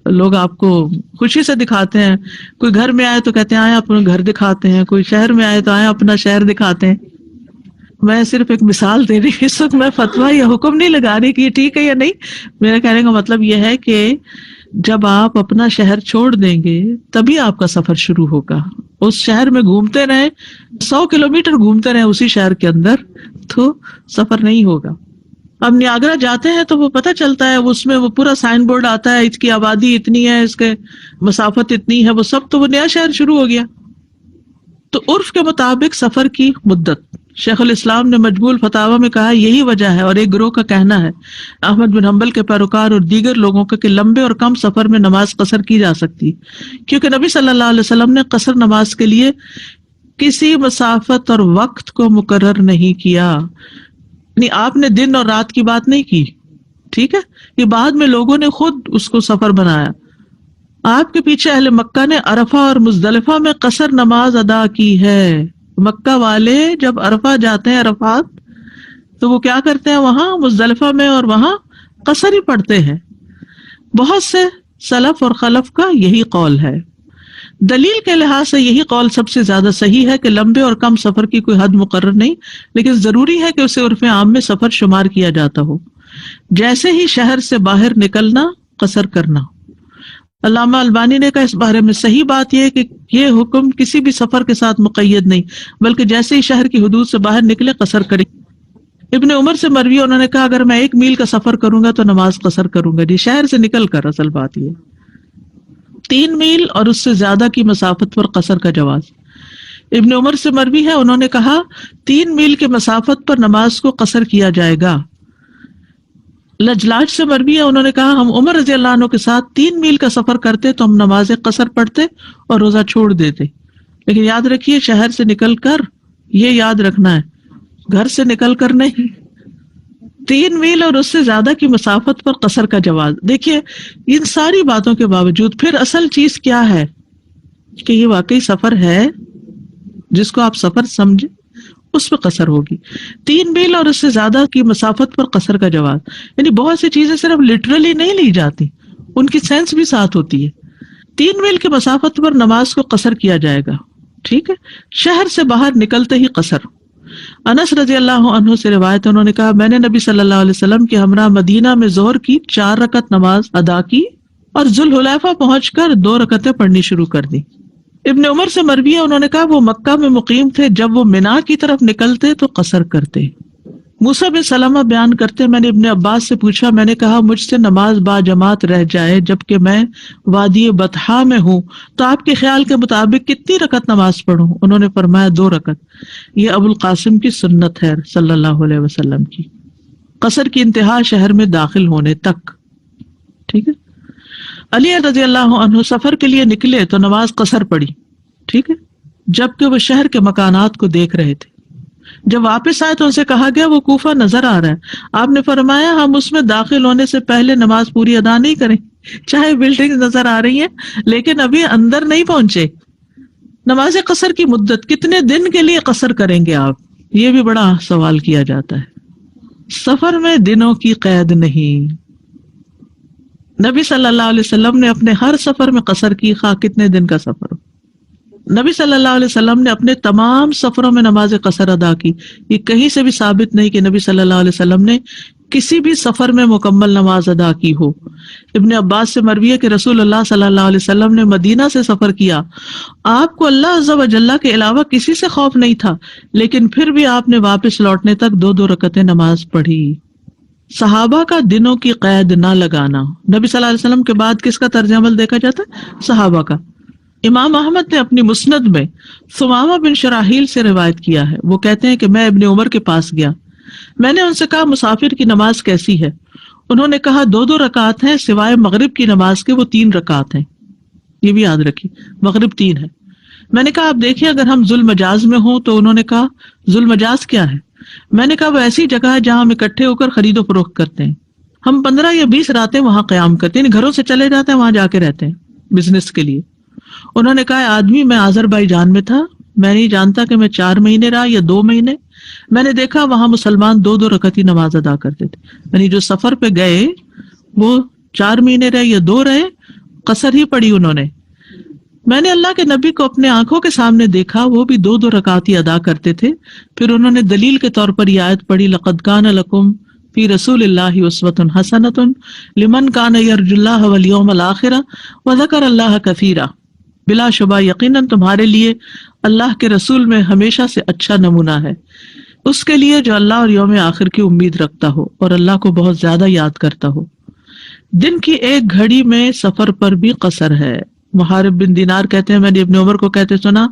لوگ آپ کو خوشی سے دکھاتے ہیں. کوئی گھر میں آئے تو کہتے ہیں آئے اپنا گھر دکھاتے ہیں، کوئی شہر میں آئے تو آئے اپنا شہر دکھاتے ہیں. میں صرف ایک مثال دے رہی، اس وقت میں فتویٰ یا حکم نہیں لگا رہی کہ یہ ٹھیک ہے یا نہیں. میرا کہنے کا مطلب یہ ہے کہ جب آپ اپنا شہر چھوڑ دیں گے تبھی آپ کا سفر شروع ہوگا. اس شہر میں گھومتے رہیں 100 کلومیٹر گھومتے رہیں اسی شہر کے اندر تو سفر نہیں ہوگا. اب نیاگرا جاتے ہیں تو وہ پتہ چلتا ہے، اس میں وہ پورا سائن بورڈ آتا ہے، اس کی آبادی اتنی ہے، اس کے مسافت اتنی ہے، وہ سب تو وہ نیا شہر شروع ہو گیا. تو عرف کے مطابق سفر کی مدت، شیخ الاسلام نے مجموع الفتاوی میں کہا یہی وجہ ہے، اور ایک گروہ کا کہنا ہے احمد بن حنبل کے پیروکار اور دیگر لوگوں کا، کہ لمبے اور کم سفر میں نماز قصر کی جا سکتی، کیونکہ نبی صلی اللہ علیہ وسلم نے قصر نماز کے لیے کسی مسافت اور وقت کو مقرر نہیں کیا. یعنی آپ نے دن اور رات کی بات نہیں کی. ٹھیک ہے. یہ بعد میں لوگوں نے خود اس کو سفر بنایا. آپ کے پیچھے اہل مکہ نے عرفہ اور مزدلفہ میں قصر نماز ادا کی ہے. مکہ والے جب عرفہ جاتے ہیں عرفات تو وہ کیا کرتے ہیں؟ وہاں مزدلفہ میں اور وہاں قصر ہی پڑھتے ہیں. بہت سے سلف اور خلف کا یہی قول ہے. دلیل کے لحاظ سے یہی قول سب سے زیادہ صحیح ہے کہ لمبے اور کم سفر کی کوئی حد مقرر نہیں، لیکن ضروری ہے کہ اسے عرف عام میں سفر شمار کیا جاتا ہو. جیسے ہی شہر سے باہر نکلنا قصر کرنا. علامہ البانی نے کہا اس بارے میں صحیح بات یہ ہے کہ یہ حکم کسی بھی سفر کے ساتھ مقید نہیں، بلکہ جیسے ہی شہر کی حدود سے باہر نکلے قصر کرے. ابن عمر سے مروی انہوں نے کہا اگر میں 1 میل کا سفر کروں گا تو نماز قصر کروں گا. جی شہر سے نکل کر، اصل بات یہ 3 میل اور اس سے زیادہ کی مسافت پر قصر کا جواز. ابن عمر سے مروی ہے انہوں نے کہا 3 میل کے مسافت پر نماز کو قصر کیا جائے گا. لجلاج سے مروی ہے انہوں نے کہا ہم عمر رضی اللہ عنہ کے ساتھ 3 میل کا سفر کرتے تو ہم نماز قصر پڑھتے اور روزہ چھوڑ دیتے. لیکن یاد رکھیے شہر سے نکل کر، یہ یاد رکھنا ہے، گھر سے نکل کر نہیں. 3 میل اور اس سے زیادہ کی مسافت پر قصر کا جواز. دیکھیے ان ساری باتوں کے باوجود پھر اصل چیز کیا ہے کہ یہ واقعی سفر ہے جس کو آپ سفر سمجھے اس پہ قصر ہوگی. 3 میل اور اس سے زیادہ کی مسافت پر قصر کا جواز، یعنی بہت سی چیزیں صرف لٹرلی نہیں لی جاتی، ان کی سینس بھی ساتھ ہوتی ہے. 3 میل کی مسافت پر نماز کو قصر کیا جائے گا. ٹھیک ہے، شہر سے باہر نکلتے ہی قصر. انس رضی اللہ عنہ سے روایت ہے، انہوں نے کہا میں نے نبی صلی اللہ علیہ وسلم کے ہمراہ مدینہ میں ظہر کی 4 رکعت نماز ادا کی اور ذوالحلیفہ پہنچ کر 2 رکعتیں پڑھنی شروع کر دی. ابن عمر سے مروی ہے، انہوں نے کہا وہ مکہ میں مقیم تھے، جب وہ منا کی طرف نکلتے تو قصر کرتے. موسیٰ بن سلمہ بیان کرتے میں نے ابن عباس سے پوچھا، میں نے کہا مجھ سے نماز با جماعت رہ جائے جبکہ میں وادی بطحا میں ہوں تو آپ کے خیال کے مطابق کتنی رکعت نماز پڑھوں؟ انہوں نے فرمایا 2 رکعت. یہ ابو القاسم کی سنت ہے صلی اللہ علیہ وسلم کی. قصر کی انتہا شہر میں داخل ہونے تک. ٹھیک ہے. علی رضی اللہ عنہ سفر کے لیے نکلے تو نماز قصر پڑھی. ٹھیک ہے، جبکہ وہ شہر کے مکانات کو دیکھ رہے تھے. جب واپس آئے تو ان سے کہا گیا وہ کوفہ نظر آ رہا ہے. آپ نے فرمایا ہم اس میں داخل ہونے سے پہلے نماز پوری ادا نہیں کریں، چاہے بلڈنگ نظر آ رہی ہیں لیکن ابھی اندر نہیں پہنچے. نماز قصر کی مدت کتنے دن کے لیے قصر کریں گے آپ؟ یہ بھی بڑا سوال کیا جاتا ہے. سفر میں دنوں کی قید نہیں. نبی صلی اللہ علیہ وسلم نے اپنے ہر سفر میں قصر کی، خواہ کتنے دن کا سفر ہو. نبی صلی اللہ علیہ وسلم نے اپنے تمام سفروں میں نماز قصر ادا کی. یہ کہیں سے بھی ثابت نہیں کہ نبی صلی اللہ علیہ وسلم نے کسی بھی سفر میں مکمل نماز ادا کی ہو. ابن عباس سے مروی ہے کہ رسول اللہ صلی اللہ علیہ وسلم نے مدینہ سے سفر کیا، آپ کو اللہ عز و جل کے علاوہ کسی سے خوف نہیں تھا، لیکن پھر بھی آپ نے واپس لوٹنے تک 2 رکعتیں نماز پڑھی. صحابہ کا دنوں کی قید نہ لگانا. نبی صلی اللہ علیہ وسلم کے بعد کس کا طرز عمل دیکھا جاتا ہے؟ صحابہ کا. امام احمد نے اپنی مسند میں ثمامہ بن شراحیل سے روایت کیا ہے، وہ کہتے ہیں کہ میں ابن عمر کے پاس گیا، میں نے ان سے کہا مسافر کی نماز کیسی ہے؟ انہوں نے کہا 2 رکعت ہیں، سوائے مغرب کی نماز کے وہ 3 رکعت ہیں. یہ بھی یاد رکھیے، مغرب 3 ہے. میں نے کہا آپ دیکھیں اگر ہم ذوالمجاز میں ہوں تو انہوں نے کہا ذوالمجاز کیا ہے؟ میں نے کہا وہ ایسی جگہ ہے جہاں ہم اکٹھے ہو کر خرید و فروخت کرتے ہیں. ہم 15 یا 20 راتیں وہاں قیام کرتے ہیں، یعنی گھروں سے چلے جاتے ہیں وہاں جا کے رہتے ہیں بزنس کے لیے. انہوں نے کہا آدمی میں آذربائیجان میں تھا، میں نہیں جانتا کہ میں 4 مہینے رہا یا 2 مہینے. میں نے دیکھا وہاں مسلمان 2 رکعت ہی نماز ادا کرتے تھے. یعنی جو سفر پہ گئے وہ 4 مہینے رہے یا 2 رہے، قصر ہی پڑی انہوں نے. میں نے اللہ کے نبی کو اپنے آنکھوں کے سامنے دیکھا، وہ بھی 2 رکعت ہی ادا کرتے تھے. پھر انہوں نے دلیل کے طور پر یہ آیت پڑھی لقد کان لکم فی رسول اللہ اسوۃ حسنۃ لمن کان یرجو اللہ والیوم الآخر وذکر اللہ کثیرا. بلا شبہ یقیناً تمہارے لیے اللہ کے رسول میں ہمیشہ سے اچھا نمونہ ہے اس کے لیے جو اللہ اور یوم آخر کی امید رکھتا ہو اور اللہ کو بہت زیادہ یاد کرتا ہو. دن کی 1 گھڑی میں سفر پر بھی قصر ہے. محارب بن دینار کہتے ہیں میں نے ابن عمر کو کہتے سنا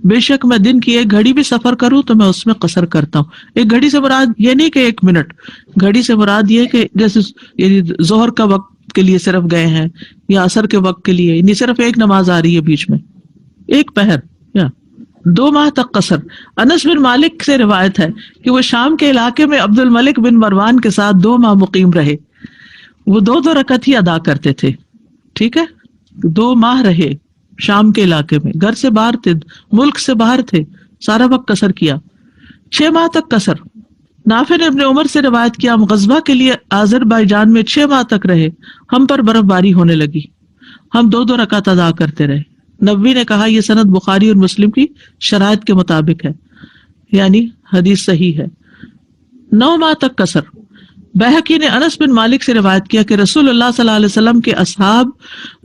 بے شک میں دن کی 1 گھڑی بھی سفر کروں تو میں اس میں قصر کرتا ہوں. 1 گھڑی سے مراد یہ نہیں کہ 1 منٹ، گھڑی سے مراد یہ کہ جیسے یعنی ظہر کا وقت کے لیے صرف گئے ہیں یا عصر کے وقت کے لیے، یعنی صرف ایک نماز آ رہی ہے بیچ میں، 1 پہر یا 2 ماہ تک قصر. انس بن مالک سے روایت ہے کہ وہ شام کے علاقے میں عبد الملک بن مروان کے ساتھ 2 ماہ مقیم رہے. وہ 2 رکعت ہی ادا کرتے تھے. ٹھیک ہے، 2 ماہ رہے شام کے علاقے میں، گھر سے باہر تھے، ملک سے باہر تھے، سارا وقت قصر کیا. 6 ماہ تک قصر. نافع نے ابن عمر سے روایت کیا ہم غزوہ کے لیے آذربائیجان میں 6 ماہ تک رہے، ہم پر برف باری ہونے لگی، ہم 2 رکعت ادا کرتے رہے. نبوی نے کہا یہ سند بخاری اور مسلم کی شرائط کے مطابق ہے، یعنی حدیث صحیح ہے. 9 ماہ تک قصر. بہقی نے انس بن مالک سے روایت کیا کہ رسول اللہ صلی اللہ علیہ وسلم کے اصحاب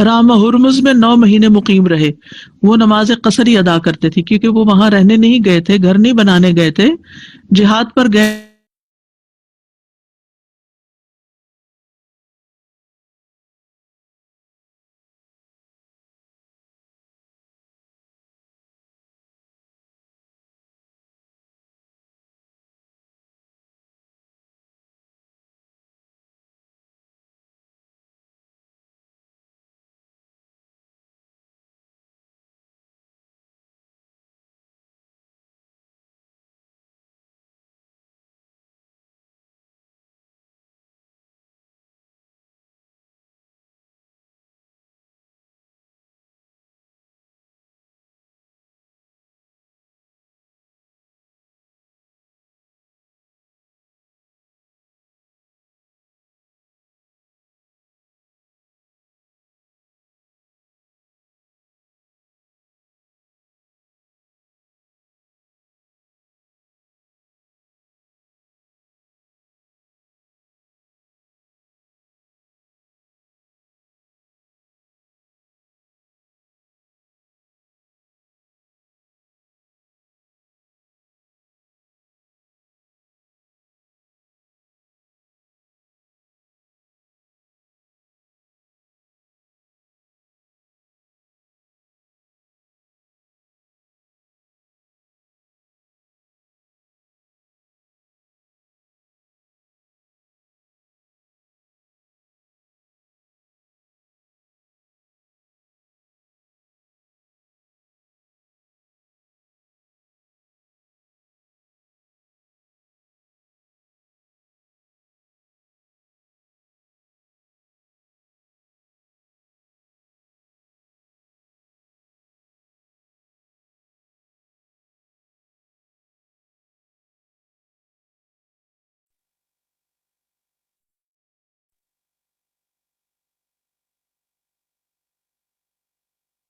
رامہ ہرمز میں 9 مہینے مقیم رہے. وہ نماز قصر ہی ادا کرتے تھے کیونکہ وہ وہاں رہنے نہیں گئے تھے، گھر نہیں بنانے گئے تھے، جہاد پر گئے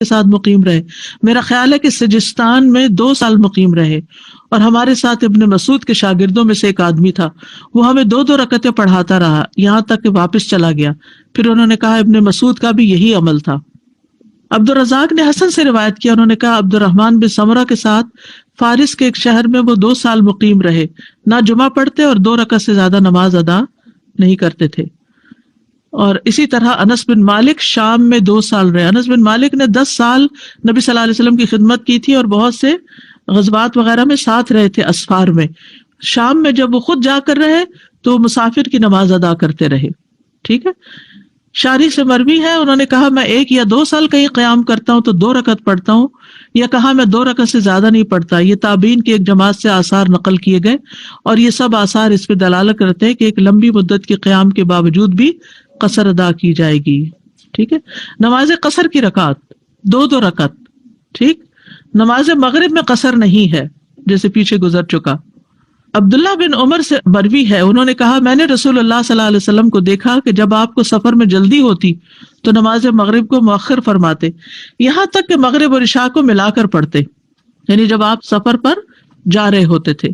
کے ساتھ مقیم رہے. میرا خیال ہے کہ سجستان میں 2 سال مقیم رہے، اور ہمارے ساتھ ابن مسعود کے شاگردوں میں سے ایک آدمی تھا، وہ ہمیں 2 رکعتیں پڑھاتا رہا یہاں تک کہ واپس چلا گیا. پھر انہوں نے کہا ابن مسعود کا بھی یہی عمل تھا. عبد الرزاق نے حسن سے روایت کیا، انہوں نے کہا عبد الرحمن بن سمرہ کے ساتھ فارس کے ایک شہر میں وہ 2 سال مقیم رہے، نہ جمعہ پڑھتے اور 2 رکعت سے زیادہ نماز ادا نہیں کرتے تھے. اور اسی طرح انس بن مالک شام میں 2 سال رہے. انس بن مالک نے 10 سال نبی صلی اللہ علیہ وسلم کی خدمت کی تھی اور بہت سے غزوات وغیرہ میں ساتھ رہے تھے اسفار میں. شام میں جب وہ خود جا کر رہے تو مسافر کی نماز ادا کرتے رہے. ٹھیک ہے. شاری سے مروی ہے، انہوں نے کہا میں 1 یا 2 سال کہیں قیام کرتا ہوں تو 2 رکعت پڑھتا ہوں، یا کہا میں 2 رکعت سے زیادہ نہیں پڑھتا. یہ تابعین کی ایک جماعت سے آثار نقل کیے گئے، اور یہ سب آثار اس پہ دلالت کرتے ہیں کہ ایک لمبی مدت کے قیام کے باوجود بھی قصر ادا کی جائے گی. ٹھیک ہے. نماز قصر کی رکعت 2 رکعت. ٹھیک. نماز مغرب میں قصر نہیں ہے جیسے پیچھے گزر چکا. عبداللہ بن عمر سے مروی ہے، انہوں نے کہا میں نے رسول اللہ صلی اللہ علیہ وسلم کو دیکھا کہ جب آپ کو سفر میں جلدی ہوتی تو نماز مغرب کو مؤخر فرماتے، یہاں تک کہ مغرب اور عشاء کو ملا کر پڑھتے. یعنی جب آپ سفر پر جا رہے ہوتے تھے،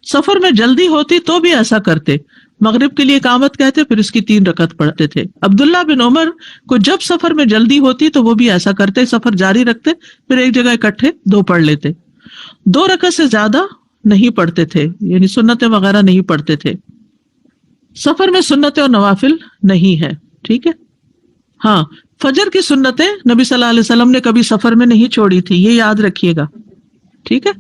سفر میں جلدی ہوتی تو بھی ایسا کرتے. مغرب کے لیے اقامت کہتے، پھر اس کی 3 رکعت پڑھتے تھے. عبداللہ بن عمر کو جب سفر میں جلدی ہوتی تو وہ بھی ایسا کرتے، سفر جاری رکھتے، پھر ایک جگہ اکٹھے 2 پڑھ لیتے. 2 رکعت سے زیادہ نہیں پڑھتے تھے، یعنی سنتیں وغیرہ نہیں پڑھتے تھے. سفر میں سنتیں اور نوافل نہیں ہے. ٹھیک ہے. ہاں، فجر کی سنتیں نبی صلی اللہ علیہ وسلم نے کبھی سفر میں نہیں چھوڑی تھی، یہ یاد رکھیے گا. ٹھیک ہے.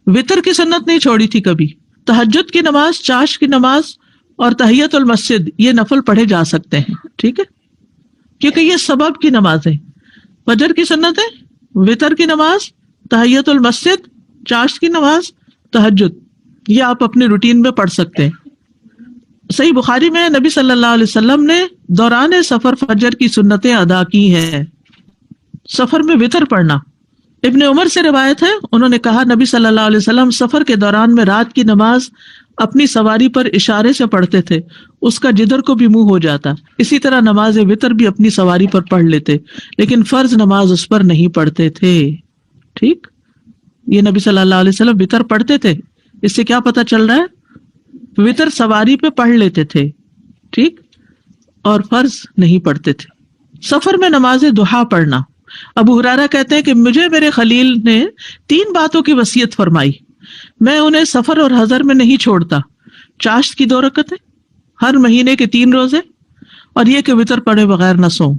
وتر کی سنت نہیں چھوڑی تھی کبھی. تہجد کی نماز، چاشت کی نماز اور تحیت المسجد یہ نفل پڑھے جا سکتے ہیں. ٹھیک ہے، کیونکہ یہ سبب کی نمازیں. فجر کی سنتیں، وتر کی نماز، تحیت المسجد، چاشت کی نماز، تہجد، یہ آپ اپنے روٹین میں پڑھ سکتے ہیں. صحیح بخاری میں نبی صلی اللہ علیہ وسلم نے دوران سفر فجر کی سنتیں ادا کی ہیں. سفر میں وتر پڑھنا. ابن عمر سے روایت ہے، انہوں نے کہا نبی صلی اللہ علیہ وسلم سفر کے دوران میں رات کی نماز اپنی سواری پر اشارے سے پڑھتے تھے، اس کا جدھر کو بھی منہ ہو جاتا. اسی طرح نماز وتر بھی اپنی سواری پر پڑھ لیتے، لیکن فرض نماز اس پر نہیں پڑھتے تھے. ٹھیک. یہ نبی صلی اللہ علیہ وسلم وتر پڑھتے تھے، اس سے کیا پتہ چل رہا ہے؟ وتر سواری پہ پڑھ لیتے تھے. ٹھیک. اور فرض نہیں پڑھتے تھے. سفر میں نماز دحا پڑھنا. ابو ہریرہ کہتے ہیں کہ مجھے میرے خلیل نے 3 باتوں کی وصیت فرمائی، میں انہیں سفر اور حضر میں نہیں چھوڑتا. چاشت کی 2 رکعتیں، ہر مہینے کے 3 روزے، اور یہ کہ وتر پڑھے بغیر نہ سو،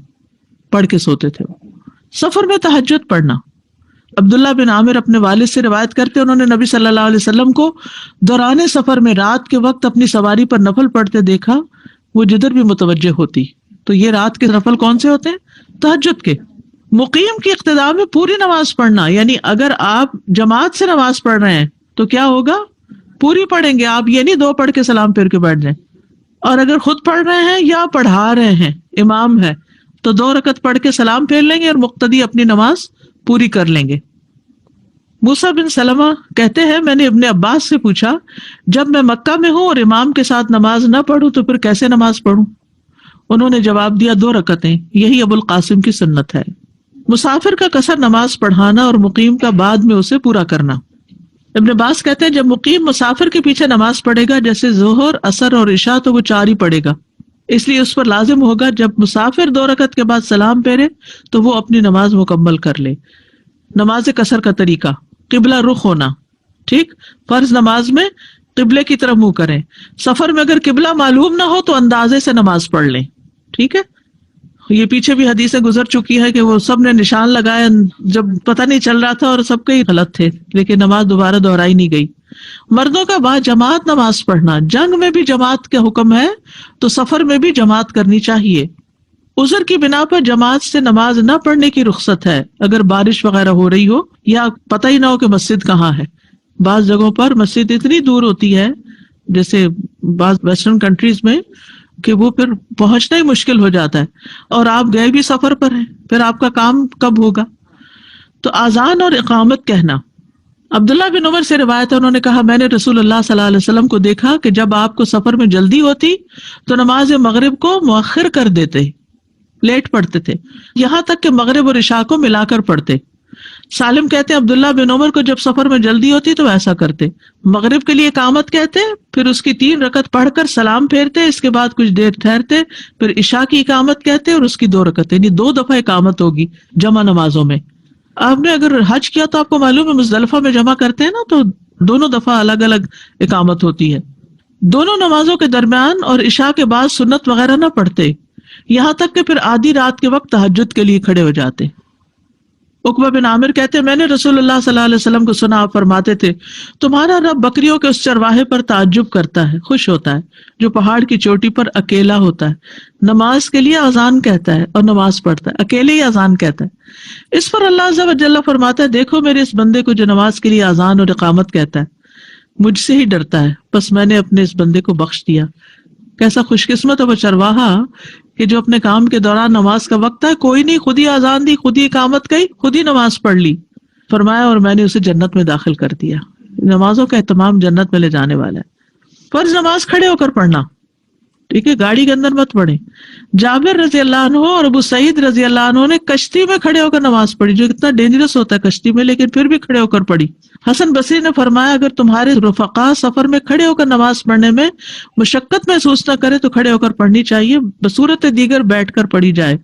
پڑھ کے سوتے تھے. سفر میں تہجد پڑھنا. عبداللہ بن عامر اپنے والد سے روایت کرتے، انہوں نے نبی صلی اللہ علیہ وسلم کو دوران سفر میں رات کے وقت اپنی سواری پر نفل پڑھتے دیکھا، وہ جدھر بھی متوجہ ہوتی. تو یہ رات کے نفل کون سے ہوتے ہیں؟ تہجد کے. مقیم کی اقتداء میں پوری نماز پڑھنا، یعنی اگر آپ جماعت سے نماز پڑھ رہے ہیں تو کیا ہوگا؟ پوری پڑھیں گے آپ، یہ نہیں 2 پڑھ کے سلام پھیر کے بیٹھ جائیں. اور اگر خود پڑھ رہے ہیں یا پڑھا رہے ہیں، امام ہے، تو 2 رکعت پڑھ کے سلام پھیر لیں گے اور مقتدی اپنی نماز پوری کر لیں گے. موسیٰ بن سلمہ کہتے ہیں میں نے ابن عباس سے پوچھا جب میں مکہ میں ہوں اور امام کے ساتھ نماز نہ پڑھوں تو پھر کیسے نماز پڑھوں؟ انہوں نے جواب دیا 2 رکعتیں، یہی ابو القاسم کی سنت ہے. مسافر کا قصر نماز پڑھانا اور مقیم کا بعد میں اسے پورا کرنا. ابن عباس کہتے ہیں جب مقیم مسافر کے پیچھے نماز پڑھے گا جیسے ظہر، عصر اور عشاء تو وہ 4 ہی پڑھے گا، اس لیے اس پر لازم ہوگا جب مسافر 2 رکعت کے بعد سلام پھیرے تو وہ اپنی نماز مکمل کر لے. نماز قصر کا طریقہ، قبلہ رخ ہونا. ٹھیک. فرض نماز میں قبلے کی طرف منہ کریں. سفر میں اگر قبلہ معلوم نہ ہو تو اندازے سے نماز پڑھ لیں. ٹھیک ہے. یہ پیچھے بھی حدیثیں گزر چکی ہے کہ وہ سب نے نشان لگائے جب پتہ نہیں چل رہا تھا اور سب کے ہی غلط تھے، لیکن نماز دوبارہ دہرائی نہیں گئی. مردوں کا با جماعت نماز پڑھنا. جنگ میں بھی جماعت کا حکم ہے تو سفر میں بھی جماعت کرنی چاہیے. عذر کی بنا پر جماعت سے نماز نہ پڑھنے کی رخصت ہے اگر بارش وغیرہ ہو رہی ہو یا پتہ ہی نہ ہو کہ مسجد کہاں ہے. بعض جگہوں پر مسجد اتنی دور ہوتی ہے جیسے بعض ویسٹرن کنٹریز میں کہ وہ پھر پہنچنا ہی مشکل ہو جاتا ہے، اور آپ گئے بھی سفر پر ہیں، پھر آپ کا کام کب ہوگا؟ تو اذان اور اقامت کہنا. عبداللہ بن عمر سے روایت ہے، انہوں نے کہا میں نے رسول اللہ صلی اللہ علیہ وسلم کو دیکھا کہ جب آپ کو سفر میں جلدی ہوتی تو نماز مغرب کو مؤخر کر دیتے، لیٹ پڑھتے تھے، یہاں تک کہ مغرب اور عشاء کو ملا کر پڑھتے۔ سالم کہتے ہیں عبداللہ بن عمر کو جب سفر میں جلدی ہوتی تو ایسا کرتے، مغرب کے لیے اقامت کہتے، پھر اس کی 3 رکعت پڑھ کر سلام پھیرتے، اس کے بعد کچھ دیر ٹھہرتے، پھر عشاء کی اقامت کہتے اور اس کی 2 رکعت، یعنی 2 دفعہ اقامت ہوگی جمع نمازوں میں۔ آپ نے اگر حج کیا تو آپ کو معلوم ہے مزدلفہ میں جمع کرتے ہیں نا، تو دونوں دفعہ الگ الگ اقامت ہوتی ہے۔ دونوں نمازوں کے درمیان اور عشاء کے بعد سنت وغیرہ نہ پڑھتے، یہاں تک کہ پھر آدھی رات کے وقت تہجد کے لیے کھڑے ہو جاتے۔ عقبہ بن عامر کہتے ہیں میں نے رسول اللہ صلی اللہ علیہ وسلم کو سنا، آپ فرماتے تھے تمہارا رب بکریوں کے اس چرواہے پر تعجب کرتا ہے، خوش ہوتا ہے جو پہاڑ کی چوٹی پر اکیلا ہوتا ہے، نماز کے لیے اذان کہتا ہے اور نماز پڑھتا ہے، اکیلے ہی اذان کہتا ہے۔ اس پر اللہ عز و جل فرماتا ہے دیکھو میرے اس بندے کو جو نماز کے لیے اذان اور اقامت کہتا ہے، مجھ سے ہی ڈرتا ہے، بس میں نے اپنے اس بندے کو بخش دیا۔ کیسا خوش قسمت ہے وہ چرواہا کہ جو اپنے کام کے دوران نماز کا وقت ہے کوئی نہیں، خود ہی اذان دی، خود ہی اقامت گئی، خود ہی نماز پڑھ لی، فرمایا اور میں نے اسے جنت میں داخل کر دیا۔ نمازوں کا اہتمام جنت میں لے جانے والا ہے۔ فرض نماز کھڑے ہو کر پڑھنا، ٹھیک ہے، گاڑی کے اندر مت پڑھیں۔ جابر رضی اللہ عنہ اور ابو سعید رضی اللہ عنہ نے کشتی میں کھڑے ہو کر نماز پڑھی، جو اتنا ڈینجرس ہوتا ہے کشتی میں، لیکن پھر بھی کھڑے ہو کر پڑھی۔ حسن بصری نے فرمایا اگر تمہارے رفقا سفر میں کھڑے ہو کر نماز پڑھنے میں مشقت محسوس نہ کرے تو کھڑے ہو کر پڑھنی چاہیے، بصورت دیگر بیٹھ کر پڑھی جائے،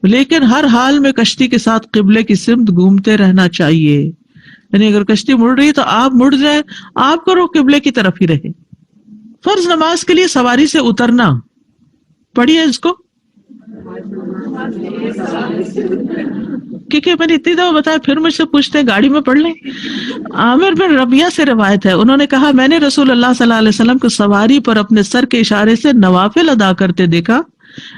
لیکن ہر حال میں کشتی کے ساتھ قبلے کی سمت گھومتے رہنا چاہیے، یعنی اگر کشتی مڑ رہی تو آپ مڑ جائیں، آپ کو رخ قبلے کی طرف ہی رہے۔ فرض نماز کے لیے سواری سے اترنا، پڑھیے اس کو، کیونکہ میں نے اتنی دفعہ بتایا پھر مجھ سے پوچھتے ہیں گاڑی میں پڑھ لیں۔ عامر بن ربیعہ سے روایت ہے، انہوں نے کہا میں نے رسول اللہ صلی اللہ علیہ وسلم کو سواری پر اپنے سر کے اشارے سے نوافل ادا کرتے دیکھا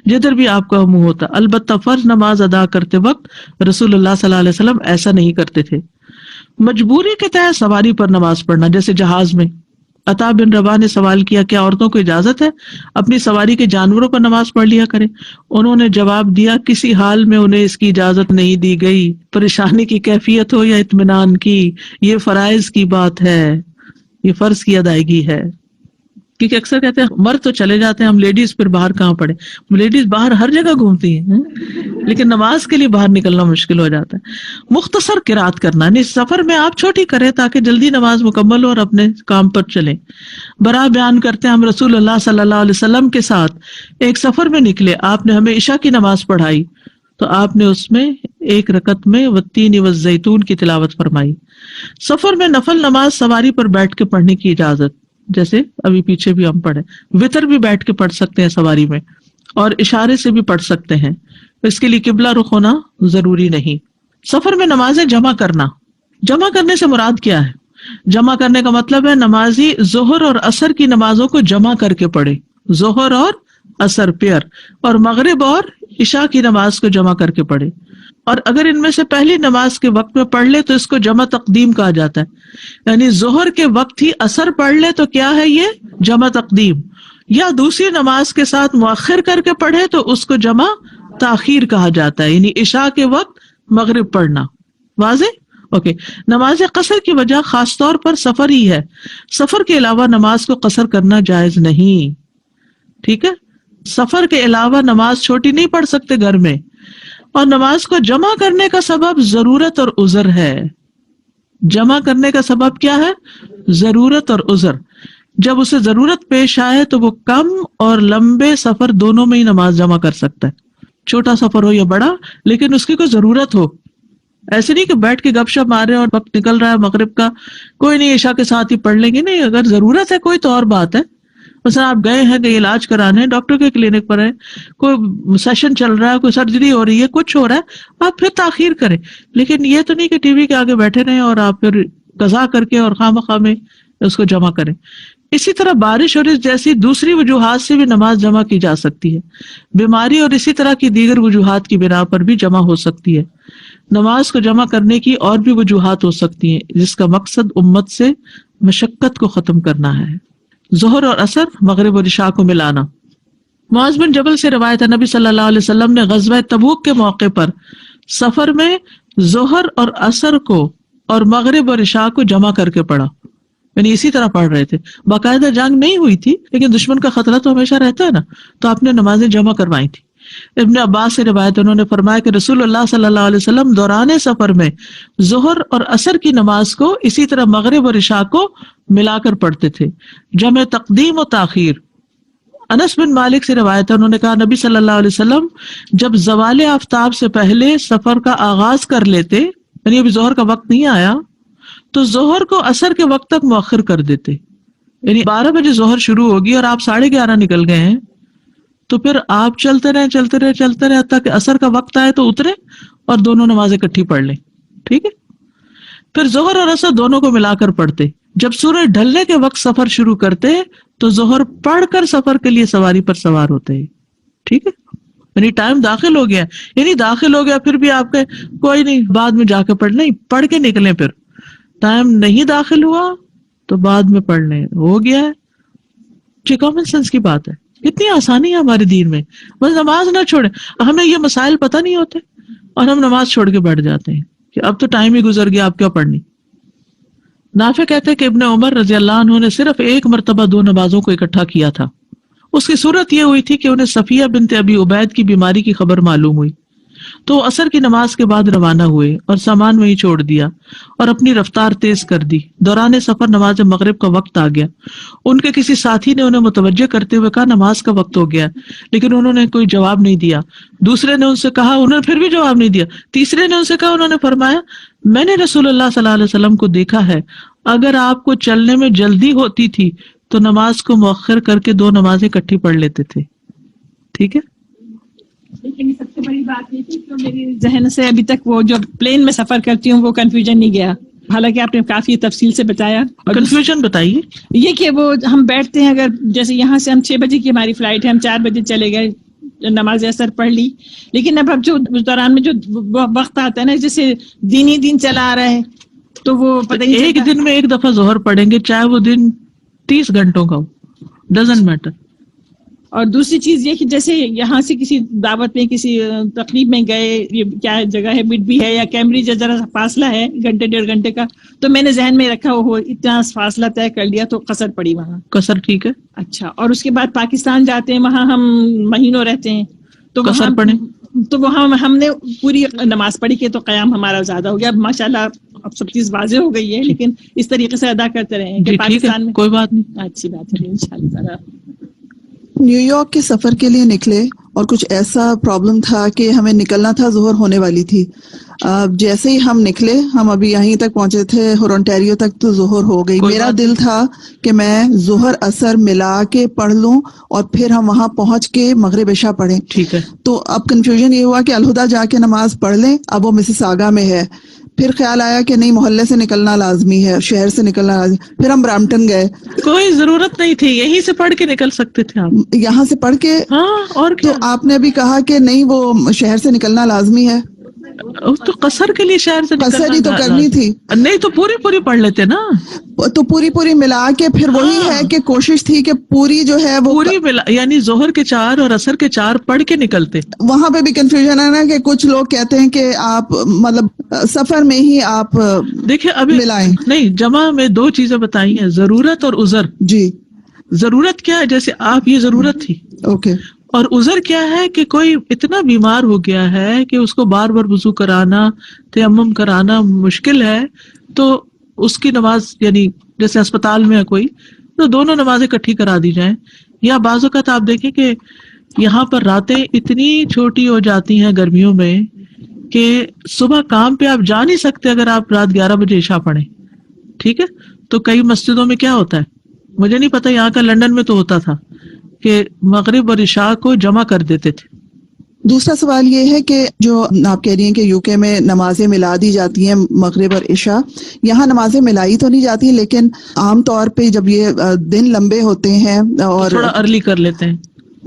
جدھر بھی آپ کا منہ ہوتا، البتہ فرض نماز ادا کرتے وقت رسول اللہ صلی اللہ علیہ وسلم ایسا نہیں کرتے تھے۔ مجبوری کے تحت سواری پر نماز پڑھنا، جیسے جہاز میں۔ عطا بن رباح نے سوال کیا کیا عورتوں کو اجازت ہے اپنی سواری کے جانوروں پر نماز پڑھ لیا کریں؟ انہوں نے جواب دیا کسی حال میں انہیں اس کی اجازت نہیں دی گئی، پریشانی کی کیفیت ہو یا اطمینان کی، یہ فرائض کی بات ہے، یہ فرض کی ادائیگی ہے۔ کیونکہ اکثر کہتے ہیں مرد تو چلے جاتے ہیں، ہم لیڈیز پھر باہر کہاں پڑے؟ لیڈیز باہر ہر جگہ گھومتی ہیں، لیکن نماز کے لیے باہر نکلنا مشکل ہو جاتا ہے۔ مختصر قرات کرنا، یعنی سفر میں آپ چھوٹی کریں تاکہ جلدی نماز مکمل ہو اور اپنے کام پر چلیں۔ برا بیان کرتے ہیں ہم رسول اللہ صلی اللہ علیہ وسلم کے ساتھ ایک سفر میں نکلے، آپ نے ہمیں عشاء کی نماز پڑھائی تو آپ نے اس میں 1 رکعت میں والتین والزیتون کی تلاوت فرمائی۔ سفر میں نفل نماز سواری پر بیٹھ کے پڑھنے کی اجازت، جیسے ابھی پیچھے بھی ہم پڑھے، وتر بھی بیٹھ کے پڑھ سکتے ہیں سواری میں، اور اشارے سے بھی پڑھ سکتے ہیں، اس کے لیے قبلہ رخ ہونا ضروری نہیں۔ سفر میں نمازیں جمع کرنا، جمع کرنے سے مراد کیا ہے؟ جمع کرنے کا مطلب ہے نمازی ظہر اور عصر کی نمازوں کو جمع کر کے پڑھے، ظہر اور عصر پیئر، اور مغرب اور عشاء کی نماز کو جمع کر کے پڑھے، اور اگر ان میں سے پہلی نماز کے وقت میں پڑھ لے تو اس کو جمع تقدیم کہا جاتا ہے، یعنی ظہر کے وقت ہی عصر پڑھ لے تو کیا ہے یہ؟ جمع تقدیم، یا دوسری نماز کے ساتھ مؤخر کر کے پڑھے تو اس کو جمع تاخیر کہا جاتا ہے، یعنی عشاء کے وقت مغرب پڑھنا۔ واضح؟ اوکے۔ نماز قصر کی وجہ خاص طور پر سفر ہی ہے، سفر کے علاوہ نماز کو قصر کرنا جائز نہیں، ٹھیک ہے؟ سفر کے علاوہ نماز چھوٹی نہیں پڑھ سکتے گھر میں، اور نماز کو جمع کرنے کا سبب ضرورت اور عذر ہے۔ جمع کرنے کا سبب کیا ہے؟ ضرورت اور عذر۔ جب اسے ضرورت پیش آئے تو وہ کم اور لمبے سفر دونوں میں ہی نماز جمع کر سکتا ہے، چھوٹا سفر ہو یا بڑا، لیکن اس کی کوئی ضرورت ہو۔ ایسے نہیں کہ بیٹھ کے گپ شپ مار رہے ہیں اور وقت نکل رہا ہے مغرب کا، کوئی نہیں عشاء کے ساتھ ہی پڑھ لیں گے، نہیں، اگر ضرورت ہے کوئی تو اور بات ہے۔ مثلا آپ گئے ہیں کہیں علاج کرانے، ڈاکٹر کے کلینک پر ہیں، کوئی سیشن چل رہا ہے، کوئی سرجری ہو رہی ہے، کچھ ہو رہا ہے، آپ پھر تاخیر کریں، لیکن یہ تو نہیں کہ ٹی وی کے آگے بیٹھے رہیں اور آپ پھر قضا کر کے اور خواہ میں اس کو جمع کریں۔ اسی طرح بارش اور اس جیسی دوسری وجوہات سے بھی نماز جمع کی جا سکتی ہے، بیماری اور اسی طرح کی دیگر وجوہات کی بنا پر بھی جمع ہو سکتی ہے۔ نماز کو جمع کرنے کی اور بھی وجوہات ہو سکتی ہیں جس کا مقصد امت سے مشقت کو ختم کرنا ہے۔ ظہر اور عصر، مغرب اور عشاء کو ملانا۔ معاذ بن جبل سے روایت ہے نبی صلی اللہ علیہ وسلم نے غزوہ تبوک کے موقع پر سفر میں ظہر اور عصر کو اور مغرب اور عشاء کو جمع کر کے پڑھا، یعنی اسی طرح پڑھ رہے تھے۔ باقاعدہ جنگ نہیں ہوئی تھی لیکن دشمن کا خطرہ تو ہمیشہ رہتا ہے نا، تو آپ نے نمازیں جمع کروائی تھی۔ ابن عباس سے روایت، انہوں نے فرمایا کہ رسول اللہ صلی اللہ علیہ وسلم دوران سفر میں ظہر اور عصر کی نماز کو اسی طرح مغرب اور عشاء کو ملا کر پڑھتے تھے، جمع تقدیم و تاخیر۔ انس بن مالک سے روایت ہے، انہوں نے کہا نبی صلی اللہ علیہ وسلم جب زوال آفتاب سے پہلے سفر کا آغاز کر لیتے، یعنی ابھی ظہر کا وقت نہیں آیا، تو ظہر کو عصر کے وقت تک مؤخر کر دیتے، یعنی 12 بجے ظہر شروع ہوگی اور آپ 11:30 نکل گئے ہیں، تو پھر آپ چلتے رہے حتیٰ کہ عصر کا وقت آئے تو اترے اور دونوں نمازیں اکٹھی پڑھ لیں، ٹھیک ہے۔ پھر ظہر اور عصر دونوں کو ملا کر پڑھتے۔ جب سورج ڈھلنے کے وقت سفر شروع کرتے تو ظہر پڑھ کر سفر کے لیے سواری پر سوار ہوتے ہیں، ٹھیک ہے، یعنی ٹائم داخل ہو گیا، یعنی داخل ہو گیا پھر بھی آپ کے کوئی نہیں بعد میں جا کے پڑھ نہیں، پڑھ کے نکلیں، پھر ٹائم نہیں داخل ہوا تو بعد میں پڑھ لیں، ہو گیا ہے۔ یہ کامن سینس کی بات ہے، کتنی آسانی ہے ہمارے دین میں، بس نماز نہ چھوڑیں۔ ہمیں یہ مسائل پتہ نہیں ہوتے اور ہم نماز چھوڑ کے بیٹھ جاتے ہیں کہ اب تو ٹائم ہی گزر گیا، اب کیا پڑھنی۔ نافع کہتے ہیں کہ ابن عمر رضی اللہ عنہ نے صرف ایک مرتبہ 2 نمازوں کو اکٹھا کیا تھا۔ اس کی صورت یہ ہوئی تھی کہ انہیں صفیہ بنت ابی عبید کی بیماری کی خبر معلوم ہوئی، تو عصر کی نماز کے بعد روانہ ہوئے اور سامان وہیں چھوڑ دیا اور اپنی رفتار تیز کر دی۔ دوران سفر نماز مغرب کا وقت آ گیا۔ ان کے کسی ساتھی نے انہیں متوجہ کرتے ہوئے کہا نماز کا وقت ہو گیا، لیکن انہوں نے کوئی جواب نہیں دیا۔ دوسرے نے ان سے کہا، انہوں نے پھر بھی جواب نہیں دیا۔ تیسرے نے ان سے کہا، انہوں نے فرمایا میں نے رسول اللہ صلی اللہ علیہ وسلم کو دیکھا ہے، اگر آپ کو چلنے میں جلدی ہوتی تھی تو نماز کو مؤخر کر کے 2 نمازیں اکٹھی پڑھ لیتے تھے، ٹھیک ہے۔ لیکن سب سے بڑی بات یہ تھی کہ میری ذہن سے ابھی تک وہ جو پلین میں سفر کرتی ہوں وہ کنفیوژن نہیں گیا، حالانکہ آپ نے کافی تفصیل سے بتایا۔ کنفیوژن بتائیے۔ یہ کہ وہ ہم بیٹھتے ہیں، اگر جیسے یہاں سے ہم 6 بجے کی ہماری فلائٹ ہے، ہم 4 بجے چلے گئے، نماز اثر پڑھ لی، لیکن اب جو اس دوران میں جو وقت آتا ہے نا، جیسے دین ہی دین چلا آ رہا ہے، تو وہ پتہ نہیں ایک دن میں ایک دفعہ ظہر پڑھیں گے، چاہے وہ دن 30 گھنٹوں کا ہو، ڈزنٹ میٹر۔ اور دوسری چیز یہ کہ جیسے یہاں سے کسی دعوت میں کسی تقریب میں گئے، یہ کیا جگہ ہے، مڈبی ہے یا کیمبرج، ذرا فاصلہ ہے 1.5 گھنٹے کا، تو میں نے ذہن میں رکھا وہ اتنا فاصلہ طے کر لیا تو قصر پڑی وہاں۔ قصر ٹھیک ہے، اچھا۔ اور اس کے بعد پاکستان جاتے ہیں، وہاں ہم مہینوں رہتے ہیں، تو قصر پڑھیں، تو وہاں ہم نے پوری نماز پڑھی کہ تو قیام ہمارا زیادہ ہو گیا۔ اب ماشاءاللہ اب سب چیز واضح ہو گئی ہے، لیکن اس طریقے سے ادا کرتے رہے کہ پاکستان میں کوئی بات نہیں، اچھی بات ہے انشاءاللہ۔ نیو یارک کے سفر کے لیے نکلے اور کچھ ایسا پرابلم تھا کہ ہمیں نکلنا تھا، ظہر ہونے والی تھی۔ جیسے ہی ہم نکلے، ہم ابھی یہیں تک پہنچے تھے ہورنٹیریو تک، تو ظہر ہو گئی۔ میرا دل تھا کہ میں ظہر عصر ملا کے پڑھ لوں اور پھر ہم وہاں پہنچ کے مغرب عشاء پڑھیں، ٹھیک ہے۔ تو اب کنفیوژن یہ ہوا کہ الہدا جا کے نماز پڑھ لیں، اب وہ مسیساگا میں ہے۔ پھر خیال آیا کہ نہیں، محلے سے نکلنا لازمی ہے، شہر سے نکلنا لازمی۔ پھر ہم برامپٹن گئے، کوئی ضرورت نہیں تھی، یہیں سے پڑھ کے نکل سکتے تھے آپ، یہاں سے پڑھ کے۔ ہاں، اور تو کیا، آپ نے ابھی کہا کہ نہیں، وہ شہر سے نکلنا لازمی ہے، تو قصر کے لیے شہر سے قصر ہی تو کرنی تھی۔ نہیں تو پوری پڑھ لیتے نا، تو پوری ملا کے پھر وہی ہے کہ کوشش تھی کہ پوری جو ہے وہ پوری یعنی ظہر کے 4 اور عصر کے 4 پڑھ کے نکلتے۔ وہاں پہ بھی کنفیوژن ہے نا کہ کچھ لوگ کہتے ہیں کہ آپ مطلب سفر میں ہی آپ دیکھیں ابھی ملائیں۔ نہیں، جمع میں 2 چیزیں بتائی ہیں، ضرورت اور عذر۔ جی، ضرورت کیا ہے، جیسے آپ یہ ضرورت تھی، اوکے۔ اور عذر کیا ہے کہ کوئی اتنا بیمار ہو گیا ہے کہ اس کو بار بار وضو کرانا، تیمم کرانا مشکل ہے، تو اس کی نماز، یعنی جیسے اسپتال میں ہے کوئی، تو دونوں نمازیں اکٹھی کرا دی جائیں۔ یا بعض اوقات آپ دیکھیں کہ یہاں پر راتیں اتنی چھوٹی ہو جاتی ہیں گرمیوں میں کہ صبح کام پہ آپ جا نہیں سکتے اگر آپ رات 11 بجے عشاء پڑھیں، ٹھیک ہے۔ تو کئی مسجدوں میں کیا ہوتا ہے، مجھے نہیں پتا، یہاں کا لندن میں تو ہوتا تھا کہ مغرب اور عشاء کو جمع کر دیتے تھے۔ دوسرا سوال یہ ہے کہ جو آپ کہہ رہی ہیں کہ یو کے میں نمازیں ملا دی جاتی ہیں مغرب اور عشاء، یہاں نمازیں ملائی تو نہیں جاتی، لیکن عام طور پہ جب یہ دن لمبے ہوتے ہیں اور تھوڑا ارلی کر لیتے ہیں،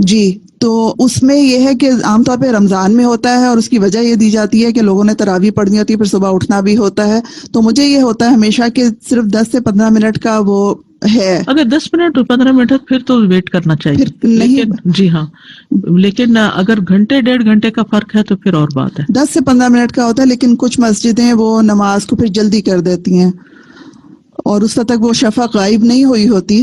جی، تو اس میں یہ ہے کہ عام طور پہ رمضان میں ہوتا ہے، اور اس کی وجہ یہ دی جاتی ہے کہ لوگوں نے تراویح پڑھنی ہوتی ہے، پھر صبح اٹھنا بھی ہوتا ہے۔ تو مجھے یہ ہوتا ہے ہمیشہ کہ صرف 10 سے 15 منٹ کا وہ ہے، اگر 10 منٹ اور 15 منٹ پھر تو ویٹ کرنا چاہیے، پھر نہیں، لیکن جی ہاں، لیکن اگر گھنٹے 1.5 گھنٹے کا فرق ہے تو پھر اور بات ہے۔ 10 سے 15 منٹ کا ہوتا ہے، لیکن کچھ مسجدیں وہ نماز کو پھر جلدی کر دیتی ہیں، اور اس وقت تک وہ شفق غائب نہیں ہوئی ہوتی۔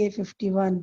A51।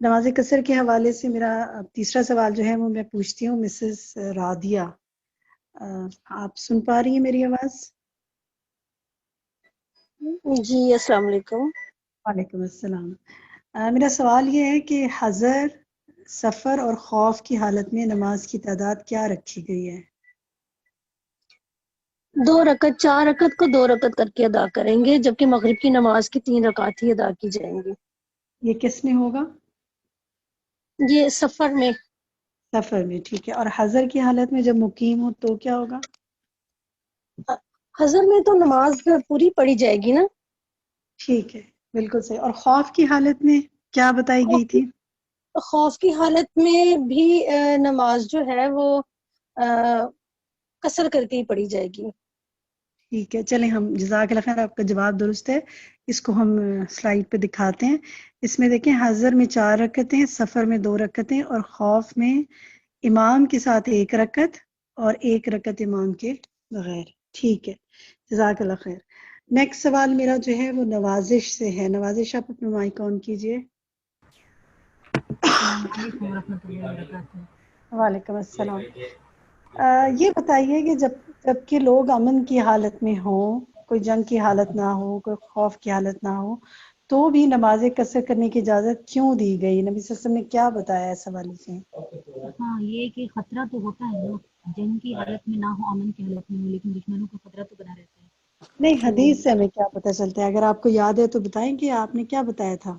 نماز قصر کے حوالے سے میرا تیسرا سوال جو ہے وہ میں پوچھتی ہوں مسز رادیہ، آپ سن پا رہی ہیں میری آواز؟ جی السلام علیکم۔ وعلیکم السلام۔ میرا سوال یہ ہے کہ حضر، سفر اور خوف کی حالت میں نماز کی تعداد کیا رکھی گئی ہے؟ 2 رکعت، 4 رکعت کو 2 رکعت کر کے ادا کریں گے، جبکہ مغرب کی نماز کی 3 رکعت ہی ادا کی جائیں گی۔ یہ کس میں ہوگا؟ یہ سفر میں۔ سفر میں، ٹھیک ہے۔ اور حضر کی حالت میں جب مقیم ہو تو کیا ہوگا؟ حضر میں تو نماز پوری پڑھی جائے گی نا۔ ٹھیک ہے، بالکل صحیح۔ اور خوف کی حالت میں کیا بتائی گئی تھی؟ خوف کی حالت میں بھی نماز جو ہے وہ قصر کر کے ہی پڑھی جائے گی۔ ٹھیک ہے، چلیں ہم، جزاک اللہ خیر، آپ کا جواب درست ہے۔ اس کو ہم سلائیڈ پہ دکھاتے ہیں۔ اس میں دیکھیں حضر میں 4 رکعتیں، سفر میں 2 رکعتیں، اور خوف میں امام کے ساتھ 1 رکعت اور 1 رکعت امام کے بغیر۔ ٹھیک ہے، جزاک اللہ خیر۔ نیکسٹ سوال میرا جو ہے وہ نوازش سے ہے۔ نوازش، آپ اپنا مائک آن کیجئے۔ السلام علیکم ورحمۃ اللہ وبرکاتہ۔ وعلیکم السلام۔ یہ بتائیے کہ جب کہ لوگ امن کی حالت میں ہوں، کوئی جنگ کی حالت نہ ہو، کوئی خوف کی حالت نہ ہو، تو بھی نماز قصر کرنے کی اجازت کیوں دی گئی؟ نبی صلی اللہ علیہ وسلم نے کیا بتایا اس حوالے سے؟ ہاں، یہ کہ خطرہ تو ہوتا ہے نا، جنگ کی حالت میں نہ ہو، امن کی حالت میں ہو، لیکن دشمنوں کا خطرہ تو بنا رہتا ہے۔ نہیں، تو حدیث سے ہمیں کیا پتہ چلتا ہے؟ اگر آپ کو یاد ہے تو بتائیں کہ آپ نے کیا بتایا تھا،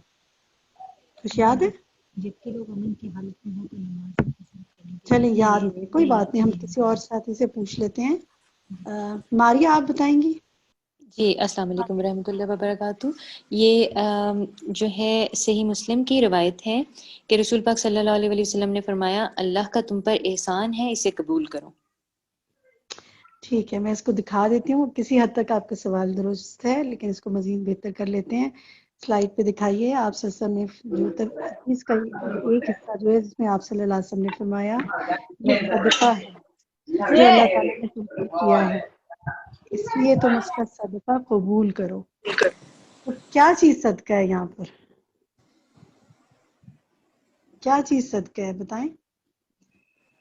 کچھ یاد ہے؟ جبکہ لوگ امن کی حالت میں ہوں تو نماز قصر کرنے کی چلیں، اجازت یاد نہیں، کوئی بات نہیں، ہم کسی اور ساتھی سے پوچھ لیتے ہیں۔ ماریہ، آپ بتائیں گی؟ جی السلام علیکم ورحمۃ اللہ وبرکاتہ۔ یہ جو ہے صحیح مسلم کی روایت ہے کہ رسول پاک صلی اللہ علیہ وسلم نے فرمایا، اللہ کا تم پر احسان ہے، اسے قبول کرو۔ ٹھیک ہے، میں اس کو دکھا دیتی ہوں۔ کسی حد تک آپ کا سوال درست ہے، لیکن اس کو مزید بہتر کر لیتے ہیں۔ سلائیڈ پہ دکھائیے۔ آپ صلی اللہ علیہ وسلم نے جو حدیث کا ایک حصہ جو ہے جس میں آپ صلی اللہ علیہ وسلم نے فرمایا یہ صدقہ ہے جو اللہ تعالیٰ نے تم پر کیا ہے، اس لیے تم اس کا صدقہ قبول کرو۔ تو کیا چیز صدقہ ہے یہاں پر؟ کیا چیز صدقہ ہے بتائیں؟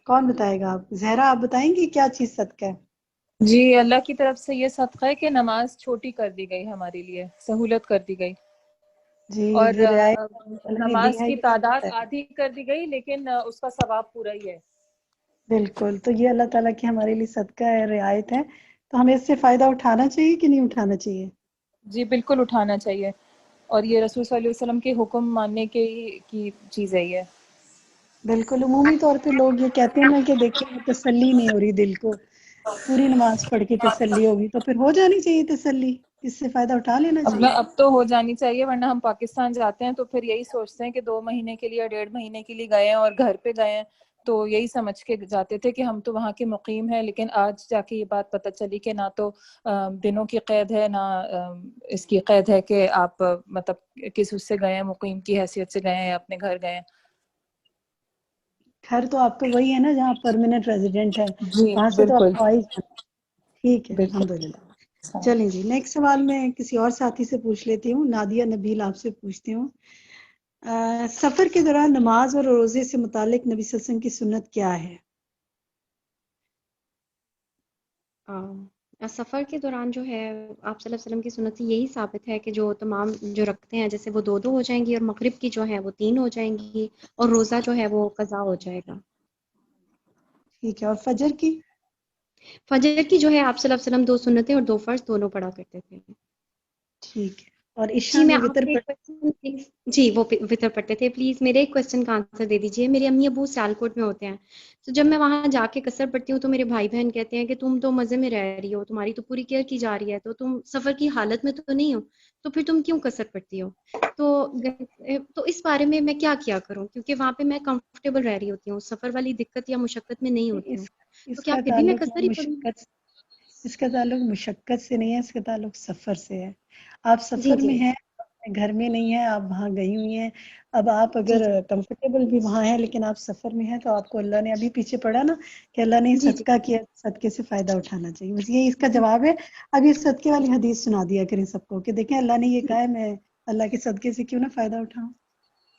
کون بتائے گا؟ آپ زہرا، آپ بتائیں گی کیا چیز صدقہ ہے؟ جی، اللہ کی طرف سے یہ صدقہ ہے کہ نماز چھوٹی کر دی گئی، ہمارے لیے سہولت کر دی گئی، جی، اور یہ رعایت اللہ نے دی نماز ہے، کی یہ تعداد ہے۔ آدھی کر دی گئی، لیکن اس کا ثواب پورا ہی ہے۔ بالکل، تو یہ اللہ تعالیٰ کی ہمارے لیے صدقہ ہے، رعایت ہے، تو ہمیں اس سے فائدہ اٹھانا چاہیے کہ نہیں اٹھانا چاہیے؟ جی بالکل اٹھانا چاہیے، اور یہ رسول صلی اللہ علیہ وسلم کے حکم ماننے کی چیز ہے یہ۔ بالکل، عمومی طور پہ لوگ یہ کہتے ہیں نا کہ دیکھیں تسلی نہیں ہو رہی دل کو، پوری نماز پڑھ کے تسلی ہوگی، تو پھر ہو جانی چاہیے تسلی، اس سے فائدہ اٹھا لینا چاہیے۔ اب تو ہو جانی چاہیے، ورنہ ہم پاکستان جاتے ہیں تو پھر یہی سوچتے ہیں کہ 2 مہینے کے لیے 1.5 مہینے کے لیے گئے ہیں اور گھر پہ گئے ہیں، تو یہی سمجھ کے جاتے تھے کہ ہم تو وہاں کے مقیم ہیں، لیکن آج جا کے یہ بات پتہ چلی کہ نہ تو دنوں کی قید ہے، نہ اس کی قید ہے کہ آپ مطلب کس اس سے گئے ہیں، مقیم کی حیثیت سے گئے ہیں یا اپنے گھر گئے ہیں۔ گھر تو آپ کا وہی ہے نا جہاں پرماننٹ ریزیڈنٹ ہے، جی وہاں سے تو آپ بالکل کو آ ہی جانا۔ ٹھیک ہے، بالکل۔ الحمدللہ۔ چلیں جی، نیکسٹ سوال میں کسی اور ساتھی سے پوچھ لیتی ہوں۔ نادیہ نبیل، آپ سے پوچھتی ہوں، سفر کے دوران نماز اور روزے سے متعلق نبی صلی اللہ علیہ وسلم کی سنت کیا ہے؟ سفر کے دوران جو ہے آپ صلی اللہ علیہ وسلم کی سنت سے یہی ثابت ہے کہ جو تمام جو رکھتے ہیں جیسے وہ 2 ہو جائیں گی، اور مغرب کی جو ہے وہ 3 ہو جائیں گی، اور روزہ جو ہے وہ قضا ہو جائے گا۔ ٹھیک ہے، اور فجر کی؟ فجر کی جو ہے آپ صلی اللہ علیہ وسلم 2 سنتیں اور 2 فرض دونوں پڑھا کرتے تھے۔ ٹھیک ہے، اور عشاء جی میں میں آپ وتر سے ایک پڑھ؟ کوشچن پلیز، جی وہ وطر پڑھتے تھے، پلیز میرے ایک کوشچن کا آنسر دے دیجیے۔ میرے امی ابو سیالکوٹ میں ہوتے ہیں، تو جب میں وہاں جا کے قصر پڑھتی ہوں تو میرے بھائی بہن کہتے ہیں کہ تم تو مزے میں رہ رہی ہو، تمہاری تو پوری کیئر کی جا رہی ہے، تو تم سفر کی حالت میں تو نہیں ہو، تو پھر تم کیوں قصر پڑھتی ہو؟ تو اس بارے میں کیا کروں، کیونکہ وہاں پہ میں کمفرٹیبل رہ رہی ہوتی ہوں، سفر والی دقت یا مشقت میں نہیں ہوتی ہوں، تو اس کیا کا پھر بھی میں تعلق قصر ہی پڑھوں؟ اس کا تعلق مشقت سے نہیں ہے، اس کا تعلق سفر سے ہے۔ آپ جی سفر جی میں ہیں، گھر میں نہیں ہیں، آپ وہاں گئی ہوئی ہیں۔ اب آپ جی اگر جی کمفرٹیبل بھی وہاں ہیں لیکن آپ سفر میں ہیں، تو آپ کو اللہ نے ابھی پیچھے پڑھا نا کہ اللہ نے جی جی صدقہ کیا، صدقے سے فائدہ اٹھانا چاہیے، بس یہی اس کا جواب ہے۔ اب یہ صدقے والی حدیث سنا دیا کریں سب کو کہ دیکھیں اللہ نے یہ کہا ہے، میں اللہ کے صدقے سے کیوں نہ فائدہ اٹھاؤں۔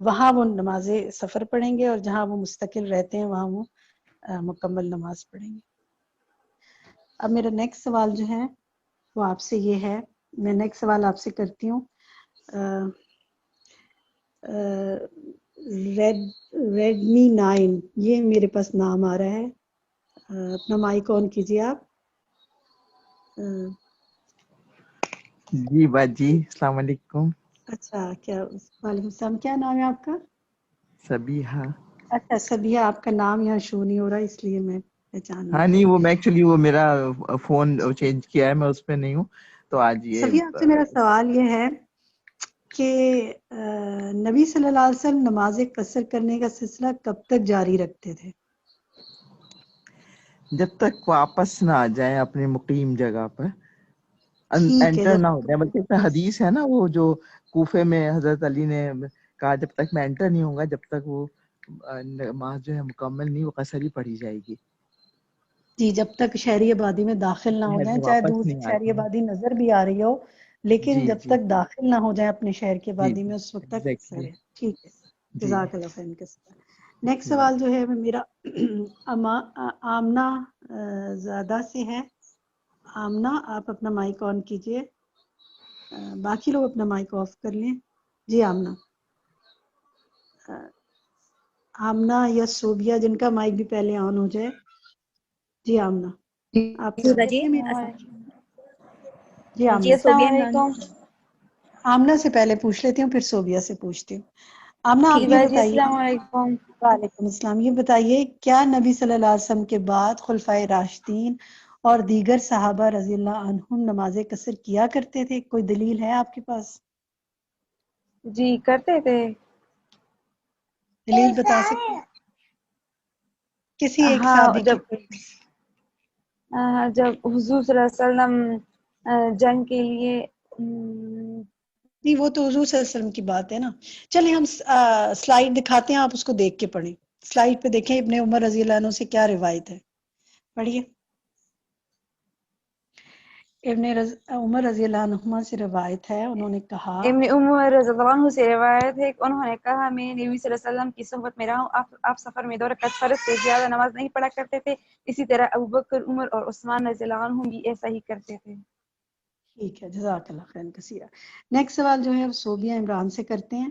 وہاں وہ نماز سفر پڑھیں گے، اور جہاں وہ مستقل رہتے ہیں وہاں وہ مکمل نماز پڑھیں گے۔ اب میرا نیکسٹ سوال جو ہے وہ آپ سے یہ ہے، میں نیکسٹ سوال آپ سے کرتی ہوں۔ ریڈمی 9 یہ میرے پاس نام آ رہا ہے، اپنا مائک آن کیجیے آپ۔ جی باجی، السلام علیکم۔ اچھا، کیا وعلیکم السلام، کیا نام ہے آپ کا؟ سبیحہ۔ اچھا سبیہ، آپ کا نام یہاں شو نہیں ہو رہا اس لیے میں پہچان نہیں ہاں پائی۔ نہیں، وہ میں ایکچولی وہ میرا فون چینج کیا ہے، میں اس پہ نہیں ہوں، تو آج یہ سبیہ آپ سے میرا سوال یہ ہے کہ نبی صلی اللہ علیہ وسلم نماز قصر کرنے کا سلسلہ کب تک جاری رکھتے تھے؟ جب تک واپس نہ آ جائیں اپنے مقیم جگہ پر، ٹھیک ہے، انٹر نہ ہو جائے، بلکہ اس میں حدیث ہے نا وہ جو کوفے میں حضرت علی نے کہا جب تک میں انٹر نہیں ہوں گا، جب تک وہ نماز جو ہے مکمل نہیں، وہ قصر ہی پڑھی جائے گی، جی، جب تک شہری آبادی میں داخل نہ ہو شہر جائیں، میں چاہے واپس دور سے نہیں شہری آتے ہیں۔ آبادی نظر بھی آ رہی ہو، لیکن جی جب جی تک داخل نہ ہو جائیں اپنے شہر کی جی آبادی جی میں اس وقت تک قصر ایگزیکٹلی ہے۔ ٹھیک ہے، جی جزاک اللہ خیر کا سوال۔ نیکسٹ جی۔ سوال جو ہے وہ میرا آمنہ زادہ سے ہے۔ آمنہ آپ اپنا مائک آن کیجئے، باقی لوگ اپنا مائک آف کر لیں۔ جی آمنہ، آمنہ یا صوبیہ جن کا مائک بھی پہلے آن ہو جائے۔ جی آمنہ، آپ کر رہے تھے میرا سوال؟ جی جی آمنہ، السلام علیکم۔ آمنہ سے پہلے پوچھ لیتی ہوں پھر صوبیہ سے پوچھتی ہوں۔ آمنہ ٹھیک آپ یہ جی بتائیے، السلام علیکم۔ وعلیکم السلام، یہ بتائیے کیا نبی صلی اللہ علیہ وسلم کے بعد خلفائے راشدین اور دیگر صحابہ رضی اللہ عنہم نماز قصر کیا کرتے تھے؟ کوئی دلیل ہے آپ کے پاس؟ جی کرتے تھے۔ دلیل بتا سکتے ہیں؟ کسی ایک ہاں، صحابی کی کوئی؟ جب حضور صلی اللہ علیہ وسلم جنگ کے لیے نہیں، وہ تو حضور صلی اللہ علیہ وسلم کی بات ہے نا۔ چلیں ہم سلائیڈ دکھاتے ہیں، آپ اس کو دیکھ کے پڑھیں۔ سلائیڈ پہ دیکھیں ابن عمر رضی اللہ عنہ سے کیا روایت ہے، پڑھیے۔ عمر رضی اللہ عنہما سے روایت ہے، انہوں نے کہا، ابن عمر رضی اللہ عنہ سے روایت ہے کہ انہوں نے کہا میں نبی صلی اللہ علیہ وسلم کی صحبت میں رہا ہوں، آپ سفر میں 2 رکعت فرض سے زیادہ نماز نہیں پڑھا کرتے تھے، اسی طرح ابوبکر، عمر اور عثمان رضی اللہ عنہم بھی ایسا ہی کرتے تھے۔ ٹھیک ہے، جزاک اللہ خیر کثیرا۔ نیکسٹ سوال جو ہے صوبیہ عمران سے کرتے ہیں۔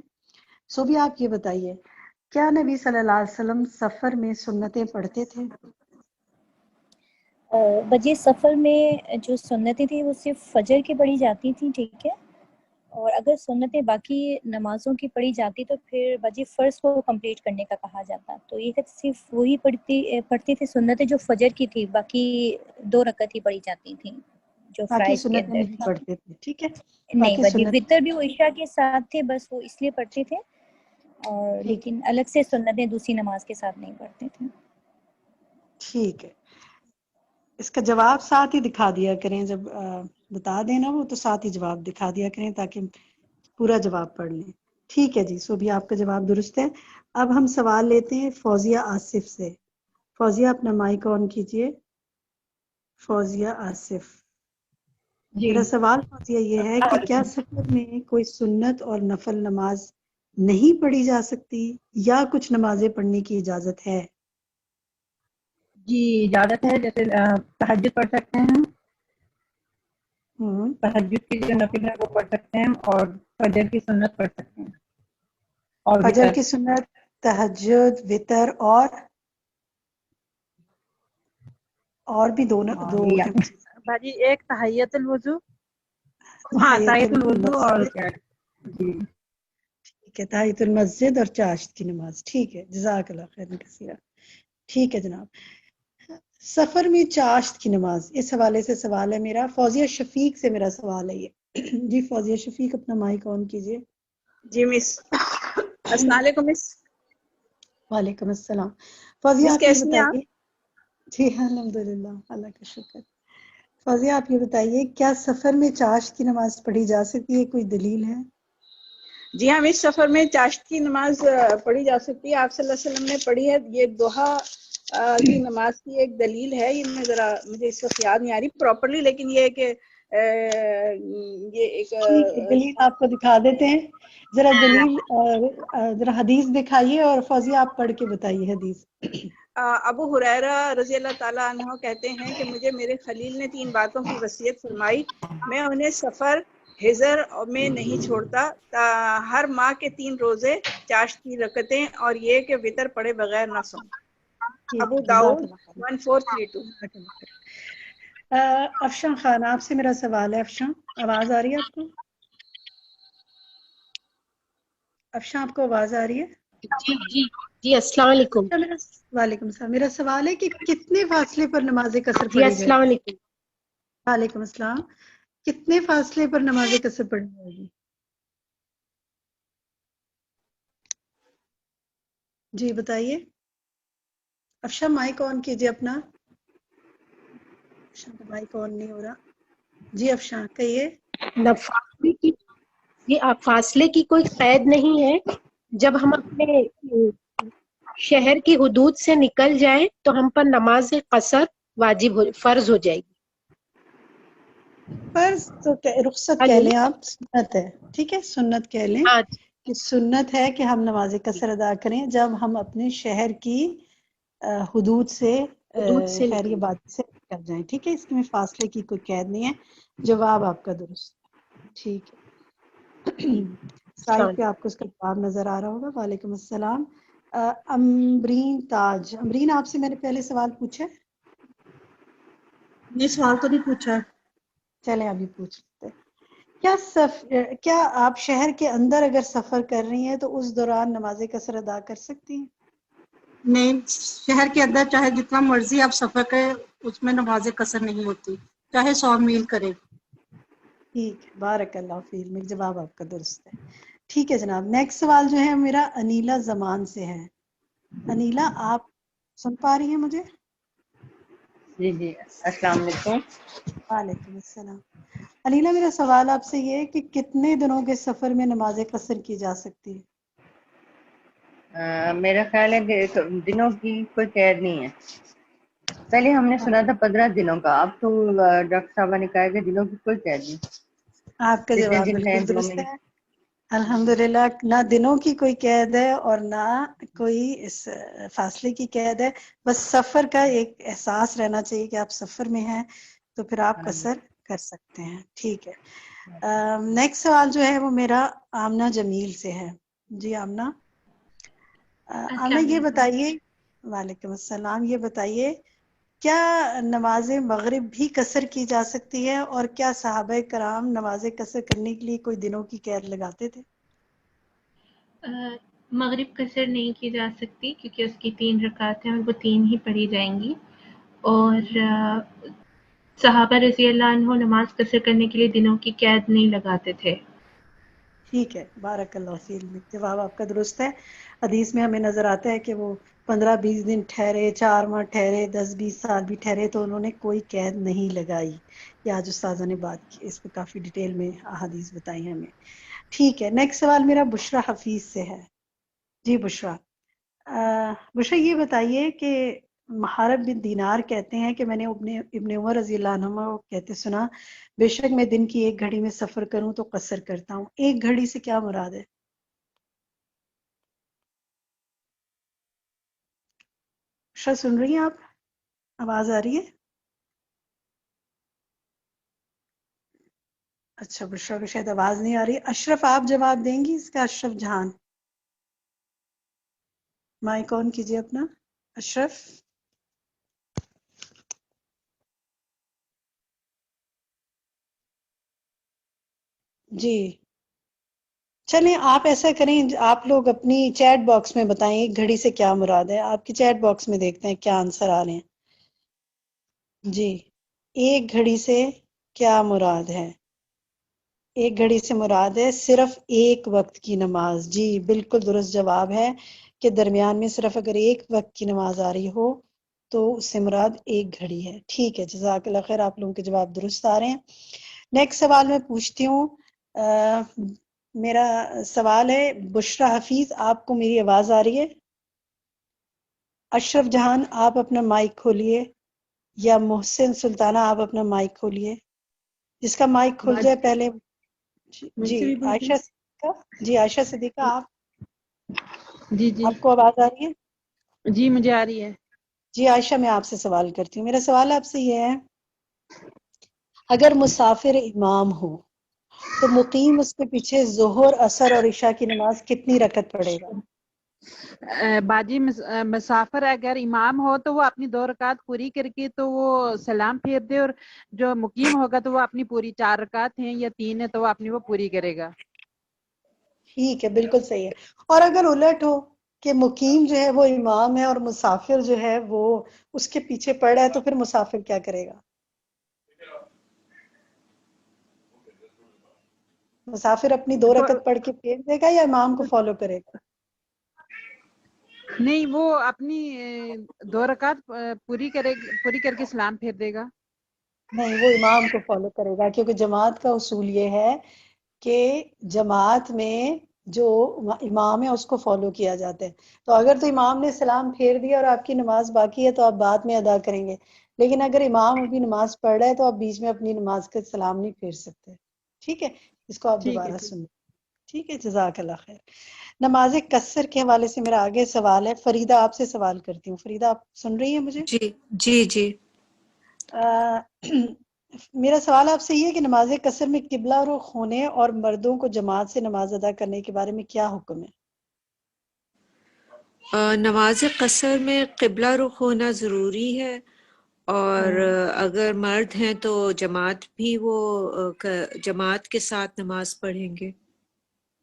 صوبیہ آپ یہ بتائیے، کیا نبی صلی اللہ علیہ وسلم سفر میں سنتیں پڑھتے تھے؟ بجے سفر میں جو سنتیں تھیں وہ صرف فجر کی پڑھی جاتی تھیں، ٹھیک ہے، اور اگر سنتیں باقی نمازوں کی پڑھی جاتی تو پھر بجے فرض کو کمپلیٹ کرنے کا کہا جاتا، تو یہ صرف وہی پڑھتی تھی سنتیں جو فجر کی تھی، باقی 2 رکعت ہی پڑھی جاتی تھیں جو باقی فرائض کے سنتیں اندر نہیں تھی۔ پڑھتے تھے، ٹھیک ہے، نہیں، باقی بجے سنت وتر بھی وہ عشاء کے ساتھ تھے، بس وہ اس لیے پڑھتے تھے، اور ٹھیک لیکن الگ سے سنتیں دوسری نماز کے ساتھ نہیں پڑھتے تھے۔ ٹھیک ہے، اس کا جواب ساتھ ہی دکھا دیا کریں، جب بتا دیں نا وہ تو ساتھ ہی جواب دکھا دیا کریں تاکہ پورا جواب پڑھ لیں۔ ٹھیک ہے جی، صوبیہ آپ کا جواب درست ہے۔ اب ہم سوال لیتے ہیں فوزیہ آصف سے۔ فوزیہ اپنا مائک آن کیجئے۔ فوزیہ آصف، جی میرا سوال فوزیہ یہ ہے کہ کیا سفر میں کوئی سنت اور نفل نماز نہیں پڑھی جا سکتی یا کچھ نمازیں پڑھنے کی اجازت ہے؟ جی اجازت ہے، جیسے تہجد پڑھ سکتے ہیں، تہجد کی جو نفل ہے وہ پڑھ سکتے ہیں، اور فجر کی سنت پڑھ سکتے ہیں، اور فجر وتر۔ کی سنت، تہجد، وطر اور بھی دو ہیں مجھے۔ باجی ایک تحیت الوضو، ہاں تحیت تحیت الوضو اور المسجد، کیا، جی ٹھیک ہے، تحیت المسجد اور چاشت کی نماز، ٹھیک ہے، جزاک اللہ خیر کثیرا۔ ٹھیک ہے جناب، سفر میں چاشت کی نماز، اس حوالے سے سوال ہے میرا، فوزیہ شفیق سے میرا سوال ہے یہ۔ جی فوزیہ شفیق اپنا مائک آن کیجئے۔ جی مس، السلام علیکم مس۔ وعلیکم السلام۔ فوزیہ مس آپ یہ کیسی ہیں آپ؟ بتائیے، جی الحمدللہ، اللہ کا شکر۔ فوزیہ آپ یہ بتائیے، کیا سفر میں چاشت کی نماز پڑھی جا سکتی ہے؟ کوئی دلیل ہے؟ جی ہاں، اس سفر میں چاشت کی نماز پڑھی جا سکتی ہے، آپ صلی اللہ علیہ وسلم نے پڑھی ہے، یہ دوحہ کی نماز کی ایک دلیل ہے، یہ میں ذرا مجھے اس وقت یاد نہیں آ رہی پراپرلی، لیکن یہ ہے کہ یہ ایک ٹھیک ہے، دلیل آپ کو دکھا دیتے ہیں. ذرا دلیل ذرا حدیث دکھائیے اور فوزیہ آپ پڑھ کے بتائیے حدیث. ابو ہریرہ رضی اللہ تعالیٰ عنہ کہتے ہیں کہ مجھے میرے خلیل نے 3 باتوں کی وصیت فرمائی. میں انہیں سفر ہجر میں نہیں چھوڑتا. ہر ماہ کے 3 روزے، چاشت کی رکعتیں، اور یہ کہ وطر پڑے بغیر نہ سوں. ابو داؤد 1432. افشاں خان، آپ سے میرا سوال ہے. افشاں، آواز آ رہی ہے آپ کو؟ افشاں، آپ کو آواز آ رہی ہے؟ جی جی جی، السلام علیکم. وعلیکم السلام. میرا سوال ہے کہ کتنے فاصلے پر نماز قصر جی پڑھی جائے؟ السلام علیکم. وعلیکم السلام. کتنے فاصلے پر نماز قصر پڑھی جائے گی؟ جی بتائیے. افشاں مائک آن کیجیے اپنا. افشاں کا مائک آن نہیں ہو رہا. جی افشاں کہیے. فاصلے کی کوئی قید نہیں ہے. جب ہم اپنے شہر کی حدود سے نکل جائیں تو ہم پر نماز قصر فرض ہو جائے گی. فرض تو رخصت کہہ لیں آپ، سنت ہے. ٹھیک ہے، سنت کہہ لیں کہ سنت ہے کہ ہم نماز قصر ادا کریں جب ہم اپنے شہر کی حدود سے خیریہ بات سے کر جائیں. ٹھیک ہے، اس میں فاصلے کی کوئی قید نہیں ہے. جواب آپ کا درست. ٹھیک ہے، سائٹ پہ آپ کو اس کا جواب نظر آ رہا ہوگا. وعلیکم السلام. امبرین تاج، امبرین آپ سے میں نے پہلے سوال پوچھا. یہ سوال تو نہیں پوچھا. چلیں ابھی پوچھ لیتے. کیا آپ شہر کے اندر اگر سفر کر رہی ہیں تو اس دوران نماز قصر ادا کر سکتی ہیں؟ نہیں، شہر کے اندر چاہے جتنا مرضی آپ سفر کریں اس میں نماز قصر نہیں ہوتی، چاہے 100 میل کرے. ٹھیک ہے، بارک اللہ فیک. جواب آپ کا درست ہے. ٹھیک ہے جناب. نیکسٹ سوال جو ہے میرا انیلا زمان سے ہے. انیلا، آپ سن پا رہی ہیں مجھے؟ جی جی، السلام علیکم. وعلیکم السلام. انیلا، میرا سوال آپ سے یہ ہے کہ کتنے دنوں کے سفر میں نماز قصر کی جا سکتی ہے؟ میرا خیال ہے کہ دنوں کی کوئی قید نہیں ہے. پہلے ہم نے سنا تھا 15 دنوں کا، اب تو ڈاکٹر صاحبہ نے کہا کہ دنوں کی کوئی قید نہیں. آپ کا جواب بالکل درست ہے. الحمدللہ، نہ دنوں کی کوئی قید ہے اور نہ کوئی اس فاصلے کی قید ہے. بس سفر کا ایک احساس رہنا چاہیے کہ آپ سفر میں ہیں تو پھر آپ قصر کر سکتے ہیں. ٹھیک ہے. نیکسٹ سوال جو ہے وہ میرا آمنہ جمیل سے ہے. جی آمنہ. آمنہ یہ بتائیے. وعلیکم السلام. یہ بتائیے کیا نماز مغرب بھی قصر کی جا سکتی ہے اور کیا صحابہ کرام نماز قصر کرنے کے لیے کوئی دنوں کی قید لگاتے تھے؟ مغرب قصر نہیں کی جا سکتی کیونکہ اس کی 3 رکعتیں ہیں اور وہ 3 ہی پڑھی جائیں گی. اور صحابہ رضی اللہ عنہ نماز قصر کرنے کے لیے دنوں کی قید نہیں لگاتے تھے. ٹھیک ہے، بارک اللہ فیک. جواب آپ کا درست ہے. حدیث میں ہمیں نظر آتا ہے کہ وہ 15-20 دن ٹھہرے، 4 ماہ ٹھہرے، 10-20 سال بھی ٹھہرے تو انہوں نے کوئی قید نہیں لگائی. یہ آج استاذہ نے بات کی، اس پہ کافی ڈیٹیل میں احادیث بتائی ہمیں. ٹھیک ہے. نیکسٹ سوال میرا بشرا حفیظ سے ہے. جی بشرا. بشرا یہ بتائیے کہ محارب بن دینار کہتے ہیں کہ میں نے ابن عمر رضی اللہ عنہ کہتے سنا، بے شک میں دن کی 1 گھڑی میں سفر کروں تو قصر کرتا ہوں. 1 گھڑی سے کیا مراد ہے؟ بشرا سن رہی ہیں آپ؟ آواز آ رہی ہے؟ اچھا، بشرا کو شاید آواز نہیں آ رہی. اشرف آپ جواب دیں گی اس کا؟ اشرف جہان، مائک آن کیجیے اپنا. اشرف. جی چلیں، آپ ایسا کریں، آپ لوگ اپنی چیٹ باکس میں بتائیں 1 گھڑی سے کیا مراد ہے. آپ کی چیٹ باکس میں دیکھتے ہیں کیا آنسر آ رہے ہیں. جی 1 گھڑی سے کیا مراد ہے؟ 1 گھڑی سے مراد ہے صرف 1 وقت کی نماز. جی بالکل درست جواب ہے کہ درمیان میں صرف اگر 1 وقت کی نماز آ رہی ہو تو اس سے مراد 1 گھڑی ہے. ٹھیک ہے، جزاک اللہ خیر. آپ لوگوں کے جواب درست آ رہے ہیں. نیکسٹ سوال میں پوچھتی ہوں. میرا سوال ہے بشرا حفیظ، آپ کو میری آواز آ رہی ہے؟ اشرف جہان آپ اپنا مائک کھولیے، یا محسن سلطانہ آپ اپنا مائک کھولیے. جس کا مائک کھل جائے پہلے. جی سے بھی بات عائشہ صدیقہ. جی عائشہ صدیقہ آپ جی جی آپ کو آواز آ رہی ہے؟ جی مجھے آ رہی ہے. جی عائشہ میں آپ سے سوال کرتی ہوں. میرا سوال آپ سے یہ ہے اگر مسافر امام ہو تو مقیم اس کے پیچھے ظہر اثر اور عشاء کی نماز کتنی رکعت پڑھے گا؟ باجی مسافر اگر امام ہو تو وہ اپنی 2 رکعت پوری کر کے تو وہ سلام پھیر دے، اور جو مقیم ہوگا تو وہ اپنی پوری 4 رکعت ہیں یا 3 ہے تو وہ اپنی وہ پوری کرے گا. ٹھیک ہے بالکل صحیح ہے. اور اگر الٹ ہو کہ مقیم جو ہے وہ امام ہے اور مسافر جو ہے وہ اس کے پیچھے پڑ رہا ہے تو پھر مسافر کیا کرے گا؟ مسافر اپنی 2 رکعت پڑھ کے پھیر دے گا یا امام کو فالو کرے گا؟ نہیں، وہ اپنی 2 رکعت پوری کر کے سلام پھیر دے گا. نہیں، وہ امام کو فالو کرے گا کیونکہ جماعت کا اصول یہ ہے کہ جماعت میں جو امام ہے اس کو فالو کیا جاتا ہے. تو اگر تو امام نے سلام پھیر دیا اور آپ کی نماز باقی ہے تو آپ بعد میں ادا کریں گے، لیکن اگر امام ابھی نماز پڑھ رہا ہے تو آپ بیچ میں اپنی نماز کا سلام نہیں پھیر سکتے. ٹھیک ہے، اس کو آپ دوبارہ سنیں. ٹھیک ہے، جزاک اللہ خیر. نماز قصر کے حوالے سے میرا آگے سوال ہے. فریدہ آپ سے سوال کرتی ہوں. فریدہ آپ سن رہی ہیں مجھے؟ جی جی جی. میرا سوال آپ سے یہ ہے کہ نماز قصر میں قبلہ رخ ہونے اور مردوں کو جماعت سے نماز ادا کرنے کے بارے میں کیا حکم ہے؟ نماز قصر میں قبلہ رخ ہونا ضروری ہے، اور اگر مرد ہیں تو جماعت بھی وہ جماعت کے ساتھ نماز پڑھیں گے.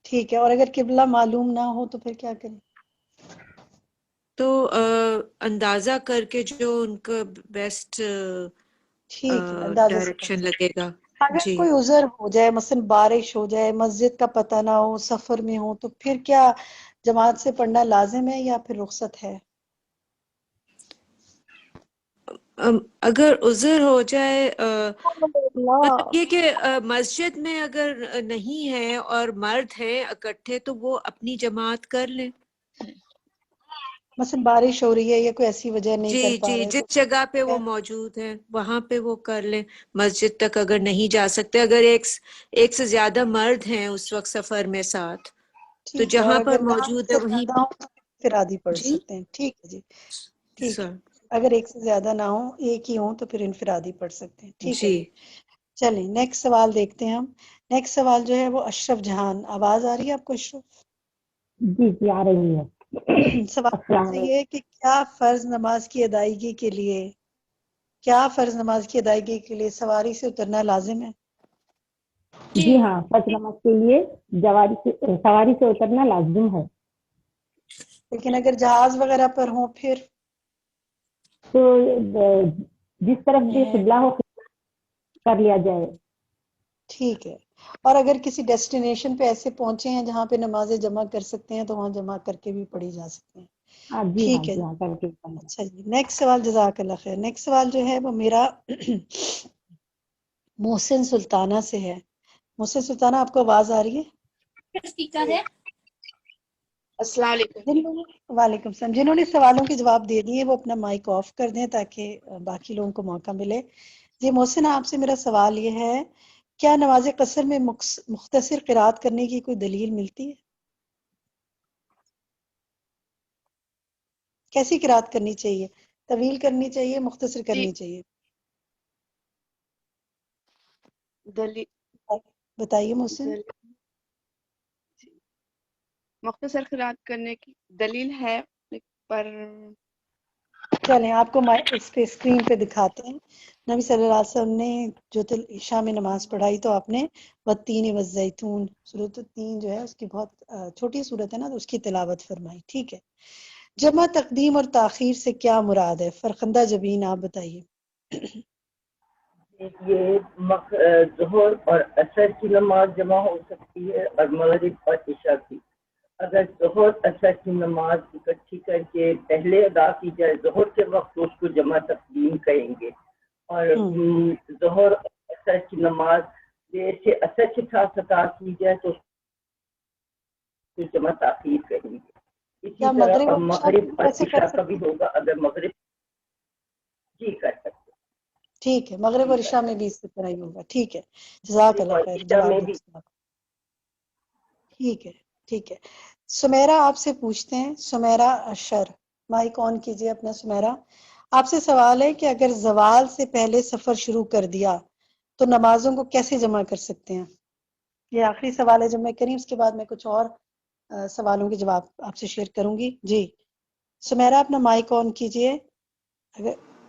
ٹھیک ہے. اور اگر قبلہ معلوم نہ ہو تو پھر کیا کریں؟ تو اندازہ کر کے جو ان کا بیسٹ ٹھیک ہے، اندازے سے کر ڈائریکشن سکتے. لگے گا. اگر جی. کوئی عذر ہو جائے، مثلا بارش ہو جائے، مسجد کا پتہ نہ ہو، سفر میں ہو، تو پھر کیا جماعت سے پڑھنا لازم ہے یا پھر رخصت ہے؟ اگر عذر ہو جائے مطلب یہ کہ مسجد میں اگر نہیں ہے اور مرد ہیں اکٹھے تو وہ اپنی جماعت کر لیں. مثلا بارش ہو رہی ہے یا کوئی ایسی وجہ نہیں جی کر پا جی، رہے تو جس جگہ پہ وہ موجود ہے وہاں پہ وہ کر لیں. مسجد تک اگر نہیں جا سکتے، اگر ایک سے زیادہ مرد ہیں اس وقت سفر میں ساتھ، تو ٹھیک ہے. اور جہاں پر اگر نہ ایک موجود ہے سے وہیں. زیادہ ہو تو انفرادی پڑھ جی سکتے ہیں. ٹھیک ہے جی، ٹھیک ہے. سر. اگر ایک سے زیادہ نہ ہو، ایک ہی ہوں تو پھر انفرادی پڑھ سکتے ہیں. ٹھیک ہے جی جی. چلیں نیکسٹ سوال دیکھتے ہیں ہم. نیکسٹ سوال جو ہے وہ اشرف جہان. آواز آ رہی ہے آپ کو اشرف؟ جی جی آ رہی ہے. سوال السلام سے علیکم. یہ کہ کیا فرض نماز کی ادائیگی کے لیے سواری سے اترنا لازم ہے؟ جی ہاں، فرض نماز کے لیے سواری سے اترنا لازم ہے. لیکن اگر جہاز وغیرہ پر ہوں پھر تو جس طرف بھی قبلہ ہو کر لیا جائے. ٹھیک ہے. اور اگر کسی ڈیسٹینیشن پہ ایسے پہنچے ہیں جہاں پہ نمازیں جمع کر سکتے ہیں تو وہاں جمع کر کے بھی پڑھی جا سکتے ہیں. جی ہاں ٹھیک ہے. جی ہاں کر کے. اچھا جی، نیکسٹ سوال. جزاک اللہ خیر. نیکسٹ سوال جو ہے وہ میرا محسن سلطانہ سے ہے. محسن سلطانہ آپ کو آواز آ رہی ہے؟ اسپیکر ہے. السلام علیکم. وعلیکم السلام. جنہوں نے سوالوں کے جواب دے دیے وہ اپنا مائک آف کر دیں تاکہ باقی لوگوں کو موقع ملے. جی محسن، آپ سے میرا سوال یہ ہے کیا نماز قصر میں مختصر قرات کرنے کی کوئی دلیل ملتی ہے؟ کیسی قرات کرنی چاہیے؟ طویل کرنی چاہیے، مختصر کرنی چاہیے؟ بتائیے محسن. مختصر قرات کرنے کی دلیل ہے پر چلیں آپ کو اس پہ اسکرین پہ دکھاتے ہیں. نبی صلی اللہ علیہ وسلم نے جو عشاء میں نماز پڑھائی تو آپ نے والتین والزیتون سورۃ التین جو ہے اس کی بہت چھوٹی سورت ہے نا، تو اس کی تلاوت فرمائی. ٹھیک ہے. جمع تقدیم اور تاخیر سے کیا مراد ہے؟ فرخندہ جبین آپ بتائیے. یہ ظہر اور عصر کی نماز جمع ہو سکتی ہے اور مغرب اور عشاء کی. اگر ظہر عصر کی نماز اکٹھی کر کے پہلے ادا کی جائے ظہر کے وقت تو اس کو جمع تقدیم کہیں گے، اور ظہر اور عصر کی نماز جیسے عصر کے ساتھ ادا کی جائے تو اس کو جمع تاخیر کہیں گے. اسی کیا طرح مغرب اور عشاء مغرب اور ایسے کر عشاء کا سکتے بھی ہیں؟ ہوگا. اگر مغرب جی کر سکتے. ٹھیک ہے، مغرب اور عشاء میں بھی اس طرح ہی ہوگا. ٹھیک ہے، جزاک اللہ خیر. عشاء میں بھی. ٹھیک ہے ٹھیک ہے. سمیرہ آپ سے پوچھتے ہیں، سمیرہ اشر، مائک آن کیجیے اپنا. سمیرہ آپ سے سوال ہے کہ اگر زوال سے پہلے سفر شروع کر دیا تو نمازوں کو کیسے جمع کر سکتے ہیں؟ یہ آخری سوال ہے جب میں کریں، اس کے بعد میں کچھ اور سوالوں کے جواب آپ سے شیئر کروں گی. جی سمیرہ اپنا مائک آن کیجیے.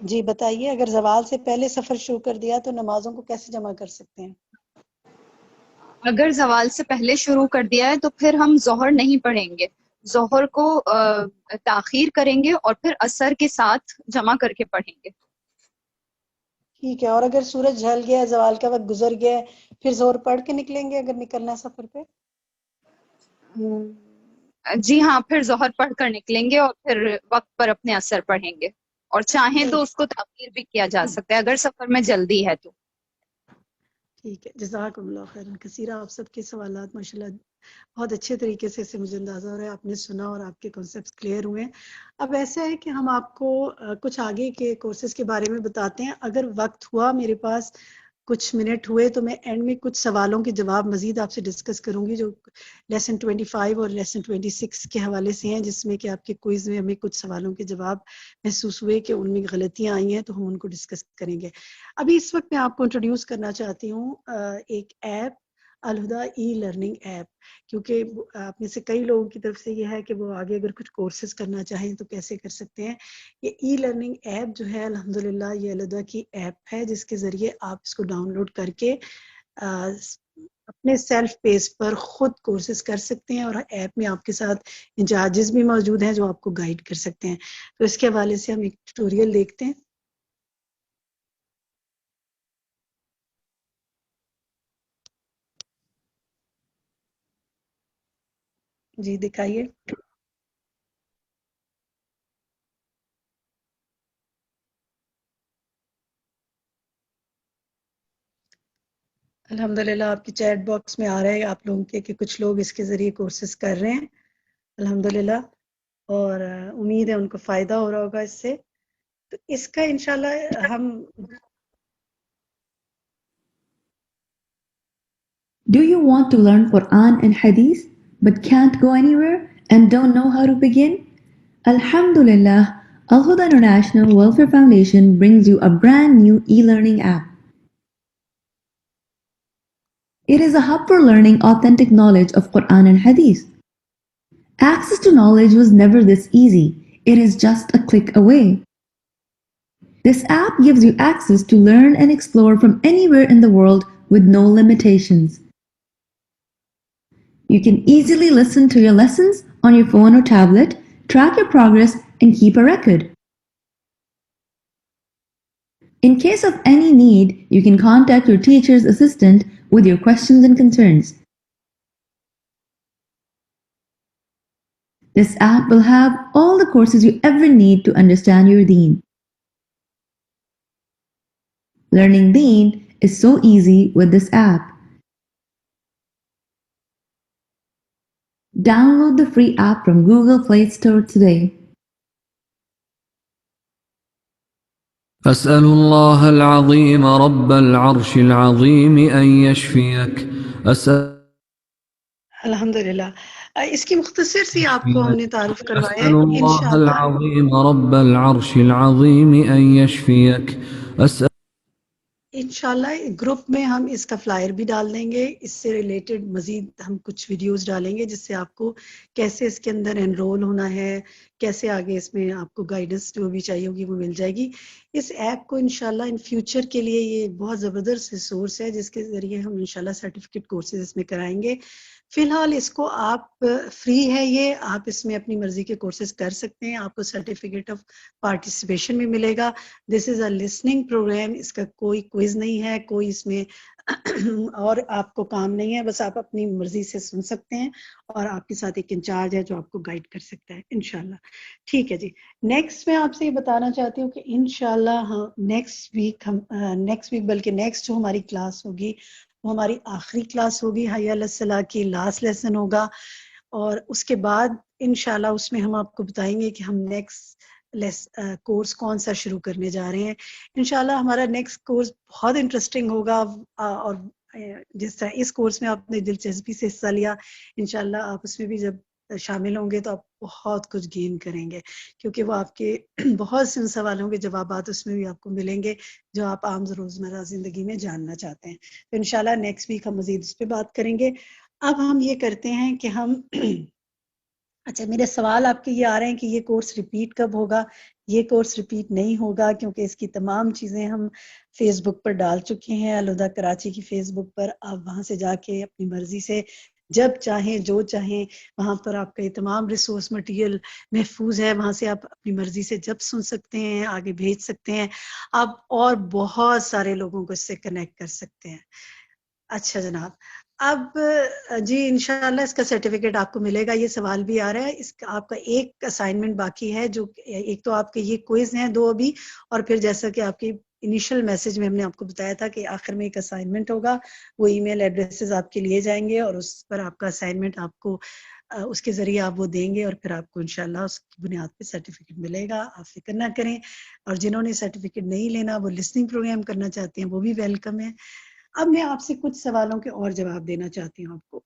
جی بتائیے، اگر زوال سے پہلے سفر شروع کر دیا تو نمازوں کو کیسے جمع کر سکتے ہیں؟ اگر زوال سے پہلے شروع کر دیا ہے تو پھر ہم ظہر نہیں پڑھیں گے، ظہر کو تاخیر کریں گے اور پھر عصر کے ساتھ جمع کر کے پڑھیں گے. ٹھیک ہے. اور اگر سورج ڈھل گیا، زوال کا وقت گزر گیا، پھر زہر پڑھ کے نکلیں گے اگر نکلنا ہے سفر پہ؟ جی ہاں، پھر ظہر پڑھ کر نکلیں گے اور پھر وقت پر اپنے عصر پڑھیں گے، اور چاہیں تو اس کو تاخیر بھی کیا جا سکتا ہے اگر سفر میں جلدی ہے تو. ٹھیک ہے، جزاکم اللہ خیرا کثیرا. آپ سب کے سوالات ماشاءاللہ بہت اچھے طریقے سے مجھے اندازہ ہو رہا ہے آپ نے سنا اور آپ کے کانسیپٹس کلیئر ہوئے ہیں. اب ایسا ہے کہ ہم آپ کو کچھ آگے کے کورسز کے بارے میں بتاتے ہیں. اگر وقت ہوا، میرے پاس کچھ منٹ ہوئے، تو میں اینڈ میں کچھ سوالوں کے جواب مزید آپ سے ڈسکس کروں گی جو لیسن 25 اور لیسن 26 کے حوالے سے ہیں، جس میں کہ آپ کے کوئز میں ہمیں کچھ سوالوں کے جواب محسوس ہوئے کہ ان میں غلطیاں آئی ہیں، تو ہم ان کو ڈسکس کریں گے. ابھی اس وقت میں آپ کو انٹروڈیوس کرنا چاہتی ہوں ایک ایپ، الہدا ای لرننگ ایپ، کیونکہ آپ میں سے کئی لوگوں کی طرف سے یہ ہے کہ وہ آگے اگر کچھ کورسز کرنا چاہیں تو کیسے کر سکتے ہیں. یہ ای لرننگ ایپ جو ہے الحمدللہ یہ الہدا کی ایپ ہے، جس کے ذریعے آپ اس کو ڈاؤن لوڈ کر کے اپنے سیلف پیس پر خود کورسز کر سکتے ہیں، اور ایپ میں آپ کے ساتھ انچارجز بھی موجود ہیں جو آپ کو گائیڈ کر سکتے ہیں. تو اس کے حوالے سے ہم ایک ٹیوٹوریل دیکھتے ہیں. جی دکھائیے. الحمدللہ آپ کی چیٹ باکس میں آ رہا ہے آپ لوگوں کے کہ کچھ لوگ اس کے ذریعے کورسز کر رہے ہیں الحمدللہ، اور امید ہے ان کو فائدہ ہو رہا ہوگا اس سے. تو اس کا انشاءاللہ ہم Do you want to learn Quran and Hadith but can't go anywhere and don't know how to begin? Alhamdulillah, Al Huda International Welfare Foundation brings you a brand new e-learning app. It is a hub for learning authentic knowledge of Quran and Hadith. Access to knowledge was never this easy. It is just a click away. This app gives you access to learn and explore from anywhere in the world with no limitations. You can easily listen to your lessons on your phone or tablet, track your progress, and keep a record. In case of any need, you can contact your teacher's assistant with your questions and concerns. This app will have all the courses you ever need to understand your deen. Learning deen is so easy with this app. Download the free app from Google Play Store today. أسأل الله العظيم رب العرش العظيم أن يشفيك. الحمدللہ اس کی مختصر سی آپ کو ہم نے تعارف کروایا ہے. أسأل الله العظيم رب العرش العظيم أن يشفيك. انشاءاللہ گروپ میں ہم اس کا فلائر بھی ڈال دیں گے. اس سے ریلیٹڈ مزید ہم کچھ ویڈیوز ڈالیں گے جس سے آپ کو کیسے اس کے اندر انرول ہونا ہے، کیسے آگے اس میں آپ کو گائیڈنس جو بھی چاہیے ہوگی وہ مل جائے گی. اس ایپ کو انشاءاللہ ان فیوچر کے لیے یہ بہت زبردست ریسورس ہے جس کے ذریعے ہم انشاءاللہ سرٹیفکیٹ کورسز اس میں کرائیں گے. فی الحال اس کو آپ فری ہے، یہ آپ اس میں اپنی مرضی کے کورسز کر سکتے ہیں. آپ کو سرٹیفکیٹ آف پارٹیسپیشن بھی ملے گا. دس از اے لسننگ پروگرام، اس کا کوئی کوئز نہیں ہے، کوئی اس میں اور آپ کو کام نہیں ہے، بس آپ اپنی مرضی سے سن سکتے ہیں اور آپ کے ساتھ ایک انچارج ہے جو آپ کو گائیڈ کر سکتا ہے انشاءاللہ. ٹھیک ہے جی. نیکسٹ میں آپ سے یہ بتانا چاہتی ہوں کہ انشاءاللہ نیکسٹ ویک بلکہ نیکسٹ جو ہماری کلاس ہوگی وہ ہماری آخری کلاس ہوگی، حی علی الصلاۃ کی لاسٹ لیسن ہوگا، اور اس کے بعد انشاءاللہ اس میں ہم آپ کو بتائیں گے کہ ہم نیکسٹ کورس کون سا شروع کرنے جا رہے ہیں. انشاءاللہ ہمارا نیکسٹ کورس بہت انٹرسٹنگ ہوگا، اور جس طرح اس کورس میں آپ نے دلچسپی سے حصہ لیا، انشاءاللہ آپ اس میں بھی جب شامل ہوں گے تو آپ بہت کچھ گین کریں گے، کیونکہ وہ آپ کے بہت سے سوالوں کے جوابات اس میں بھی آپ کو ملیں گے جو آپ عام روزمرہ زندگی میں جاننا چاہتے ہیں. تو انشاءاللہ نیکسٹ ویک ہم مزید اس پہ بات کریں گے. اب ہم یہ کرتے ہیں کہ ہم اچھا، میرے سوال آپ کے یہ آ رہے ہیں کہ یہ کورس ریپیٹ کب ہوگا. یہ کورس ریپیٹ نہیں ہوگا، کیونکہ اس کی تمام چیزیں ہم فیس بک پر ڈال چکے ہیں، الہدیٰ کراچی کی فیس بک پر. آپ وہاں سے جا کے اپنی مرضی سے جب چاہیں جو چاہیں، وہاں پر آپ کا یہ تمام ریسورس مٹیریل محفوظ ہے. وہاں سے آپ اپنی مرضی سے جب سن سکتے ہیں، آگے بھیج سکتے ہیں آپ، اور بہت سارے لوگوں کو اس سے کنیکٹ کر سکتے ہیں. اچھا جناب، اب جی انشاءاللہ اس کا سرٹیفکیٹ آپ کو ملے گا. یہ سوال بھی آ رہا ہے، اس کا آپ کا ایک اسائنمنٹ باقی ہے، جو ایک تو آپ کے یہ کوئز ہیں 2 ابھی، اور پھر جیسا کہ آپ کی انیشل میسج میں ہم نے آپ کو بتایا تھا کہ آخر میں ایک اسائنمنٹ ہوگا. وہ ای میل ایڈریسز آپ کے لیے جائیں گے اور اس پر آپ کا اسائنمنٹ آپ کو اس کے ذریعے آپ وہ دیں گے، اور پھر آپ کو انشاءاللہ اس کی بنیاد پہ سرٹیفکیٹ ملے گا. آپ فکر نہ کریں. اور جنہوں نے سرٹیفکیٹ نہیں لینا، وہ لسننگ پروگرام کرنا چاہتے ہیں، وہ بھی ویلکم ہے. اب میں آپ سے کچھ سوالوں کے اور جواب دینا چاہتی ہوں آپ کو.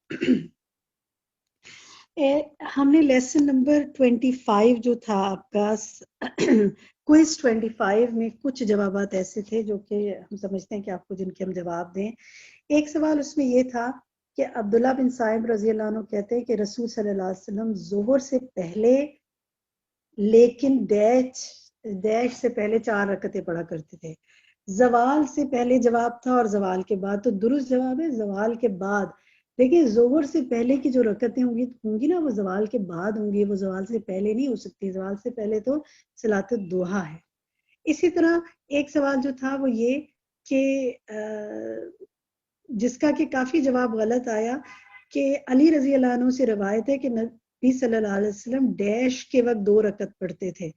ہم نے لیسن نمبر 25 جو تھا آپ کا کوئز 25 میں کچھ جوابات ایسے تھے جو کہ ہم سمجھتے ہیں کہ آپ کو جن کے ہم جواب دیں. ایک سوال اس میں یہ تھا کہ عبداللہ بن صائب رضی اللہ عنہ کہتے ہیں کہ رسول صلی اللہ علیہ وسلم ظہر سے پہلے لیکن ڈیش سے پہلے 4 رکعتیں پڑھا کرتے تھے. زوال سے پہلے جواب تھا اور زوال کے بعد، تو درست جواب ہے زوال کے بعد. لیکن ظہر سے پہلے کی جو رکعتیں ہوں گی نا، وہ زوال کے بعد ہوں گی، وہ زوال سے پہلے نہیں ہو سکتی. زوال سے پہلے تو صلاۃ الضحیٰ ہے. اسی طرح ایک سوال جو تھا وہ یہ کہ جس کا کہ کافی جواب غلط آیا، کہ علی رضی اللہ عنہ سے روایت ہے کہ نبی صلی اللہ علیہ وسلم ڈیش کے وقت 2 رکعت پڑھتے تھے.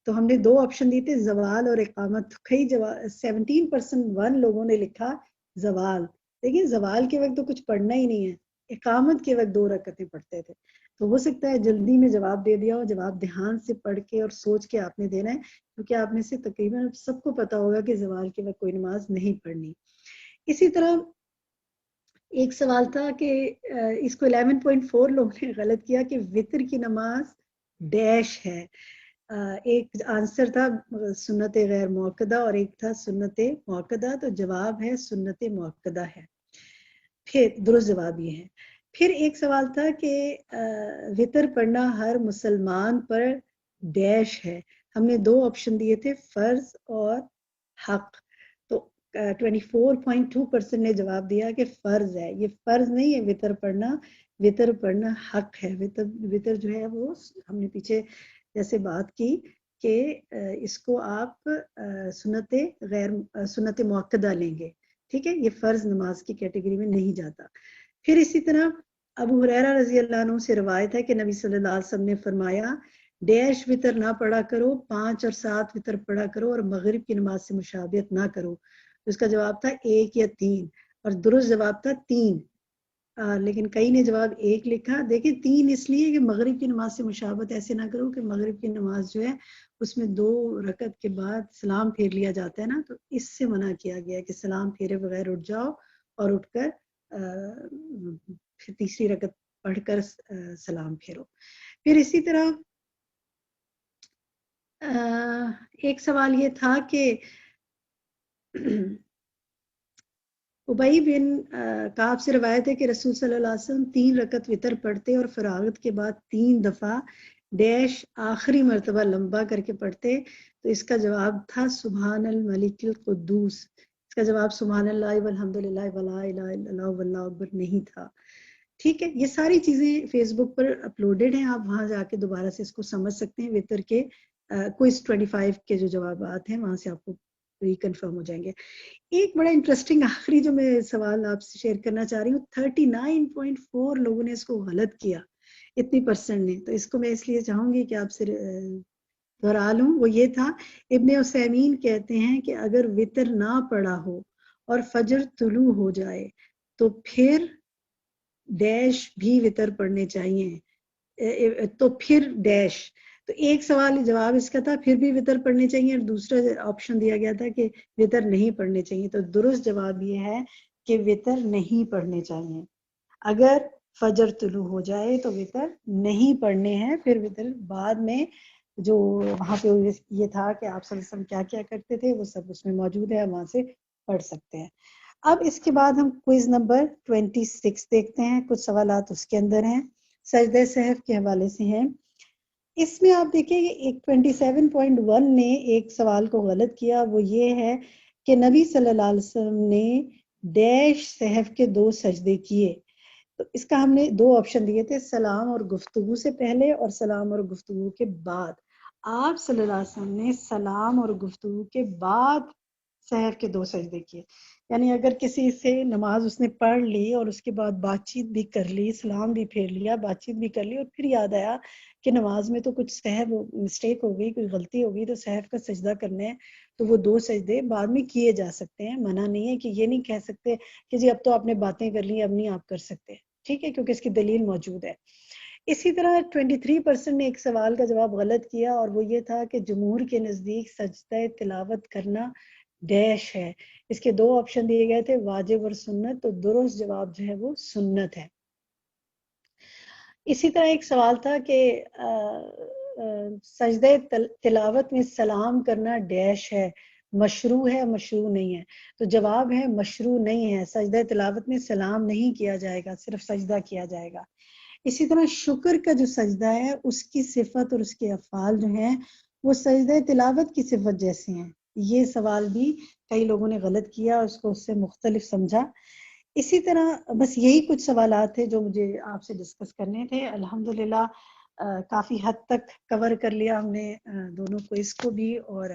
تو ہم نے 2 آپشن دیے تھے، زوال اور اقامت. کئی 17% لوگوں نے لکھا زوال، لیکن زوال کے وقت تو کچھ پڑھنا ہی نہیں ہے، اقامت کے وقت 2 رکعتیں پڑھتے تھے. تو ہو سکتا ہے جلدی میں جواب دے دیا ہو. جواب دھیان سے پڑھ کے اور سوچ کے آپ نے دینا ہے، کیونکہ آپ میں سے تقریباً سب کو پتا ہوگا کہ زوال کے وقت کوئی نماز نہیں پڑھنی. اسی طرح ایک سوال تھا کہ اس کو 11.4 لوگوں نے غلط کیا کہ وطر کی نماز ڈیش ہے. ایک آنسر تھا سنت غیر موقدہ اور ایک تھا سنت موقدہ. تو جواب ہے سنت موقدہ ہے. پھر درست جواب یہ ہے. پھر ایک سوال تھا کہ وطر پڑھنا ہر مسلمان پر ڈیش ہے. ہم نے 2 آپشن دیے تھے، فرض اور حق. تو 24.2% نے جواب دیا کہ فرض ہے. یہ فرض نہیں ہے وطر پڑھنا، وطر پڑھنا حق ہے. وطر جو ہے وہ ہم نے پیچھے جیسے بات کی کہ اس کو آپ سنت موقدہ لیں گے، ٹھیک ہے. یہ فرض نماز کی کیٹیگری میں نہیں جاتا. پھر اسی طرح ابو ہریرہ رضی اللہ عنہ سے روایت ہے کہ نبی صلی اللہ علیہ وسلم نے فرمایا ڈیش وطر نہ پڑھا کرو، 5 اور 7 وطر پڑھا کرو، اور مغرب کی نماز سے مشابہت نہ کرو. اس کا جواب تھا 1 یا 3، اور درست جواب تھا 3. لیکن کئی نے جواب 1 لکھا. دیکھیں 3 اس لیے کہ مغرب کی نماز سے مشابہت ایسے نہ کرو کہ مغرب کی نماز جو ہے اس میں 2 رکعت کے بعد سلام پھیر لیا جاتا ہے نا، تو اس سے منع کیا گیا کہ سلام پھیرے بغیر اٹھ جاؤ اور اٹھ کر پھر تیسری رکعت پڑھ کر سلام پھیرو. پھر اسی طرح ایک سوال یہ تھا کہ ابئی بن کعب سے روایت ہے کہ رسول صلی اللہ علیہ وسلم 3 رکعت وطر پڑھتے اور فراغت کے بعد 3 دفعہ ڈیش آخری مرتبہ لمبا کر کے پڑھتے. تو اس کا جواب تھا سبحان الملک القدوس. اس کا جواب سبحان اللہ والحمدللہ ولا الہ الا اللہ واللہ اکبر نہیں تھا. ٹھیک ہے، یہ ساری چیزیں فیس بک پر اپلوڈڈ ہیں، آپ وہاں جا کے دوبارہ سے اس کو سمجھ سکتے ہیں. وطر کے کوئز 25 کے جو جوابات ہیں وہاں سے آپ کو ریکنفرم ہو جائیں گے. ایک بڑا انٹرسٹنگ آخری جو میں سوال آپ سے شیئر کرنا چاہ رہی ہوں، 39.4 لوگوں نے اس کو غلط کیا، اتنی % نے. تو اس کو میں اس لیے چاہوں گی کہ آپ سے دہرا لوں. وہ یہ تھا، ابن عثیمین کہتے ہیں کہ اگر وطر نہ پڑا ہو اور فجر طلوع ہو جائے تو پھر ڈیش بھی وطر پڑھنے چاہیے، تو پھر ڈیش تو ایک سوال جواب اس کا تھا پھر بھی وطر پڑھنے چاہیے، اور دوسرا آپشن دیا گیا تھا کہ وطر نہیں پڑھنے چاہیے. تو درست جواب یہ ہے کہ وطر نہیں پڑھنے چاہیے. اگر فجر طلوع ہو جائے تو وطر نہیں پڑھنے ہیں. پھر وطر بعد میں جو وہاں پہ یہ تھا کہ آپ صلی اللہ علیہ وسلم کیا کیا کرتے تھے وہ سب اس میں موجود ہے، وہاں سے پڑھ سکتے ہیں. اب اس کے بعد ہم کوئز نمبر 26 دیکھتے ہیں. کچھ سوالات اس کے اندر ہیں، سجدہ سہو کے حوالے سے ہیں. اس میں آپ دیکھیں کہ ایک 27.1 نے ایک سوال کو غلط کیا، وہ یہ ہے کہ نبی صلی اللہ علیہ وسلم نے ڈیش سہو کے 2 سجدے کیے. تو اس کا ہم نے 2 آپشن دیے تھے، سلام اور گفتگو سے پہلے اور سلام اور گفتگو کے بعد. آپ صلی اللہ علیہ وسلم نے سلام اور گفتگو کے بعد سحر کے 2 سجدے کیے. یعنی اگر کسی سے نماز اس نے پڑھ لی اور اس کے بعد بات چیت بھی کر لی، سلام بھی پھیر لیا، بات چیت بھی کر لی، اور پھر یاد آیا کہ نماز میں تو کچھ سہو مسٹیک ہو گئی، کوئی غلطی ہو گئی، تو سحر کا سجدہ کرنا ہے، تو وہ 2 سجدے بعد میں کیے جا سکتے ہیں. منع نہیں ہے، کہ یہ نہیں کہہ سکتے کہ جی اب تو آپ نے باتیں کر لی، اب نہیں آپ کر سکتے. ٹھیک ہے، کیونکہ اس کی دلیل موجود ہے. اسی طرح 23% نے ایک سوال کا جواب غلط کیا، اور وہ یہ تھا کہ جمہور کے نزدیک سجدہ تلاوت کرنا ڈیش ہے. اس کے 2 آپشن دیے گئے تھے، واجب اور سنت. تو درست جواب جو ہے وہ سنت ہے. اسی طرح ایک سوال تھا کہ سجدہ تلاوت میں سلام کرنا ڈیش ہے، مشروع ہے مشروع نہیں ہے. تو جواب ہے مشروع نہیں ہے. سجدہ تلاوت میں سلام نہیں کیا جائے گا، صرف سجدہ کیا جائے گا. اسی طرح شکر کا جو سجدہ ہے اس کی صفت اور اس کے افعال جو ہیں وہ سجدہ تلاوت کی صفت جیسے ہیں. یہ سوال بھی کئی لوگوں نے غلط کیا، اس کو اس سے مختلف سمجھا. اسی طرح بس یہی کچھ سوالات تھے جو مجھے آپ سے ڈسکس کرنے تھے. الحمدللہ کافی حد تک کور کر لیا ہم نے دونوں کوئز کو بھی اور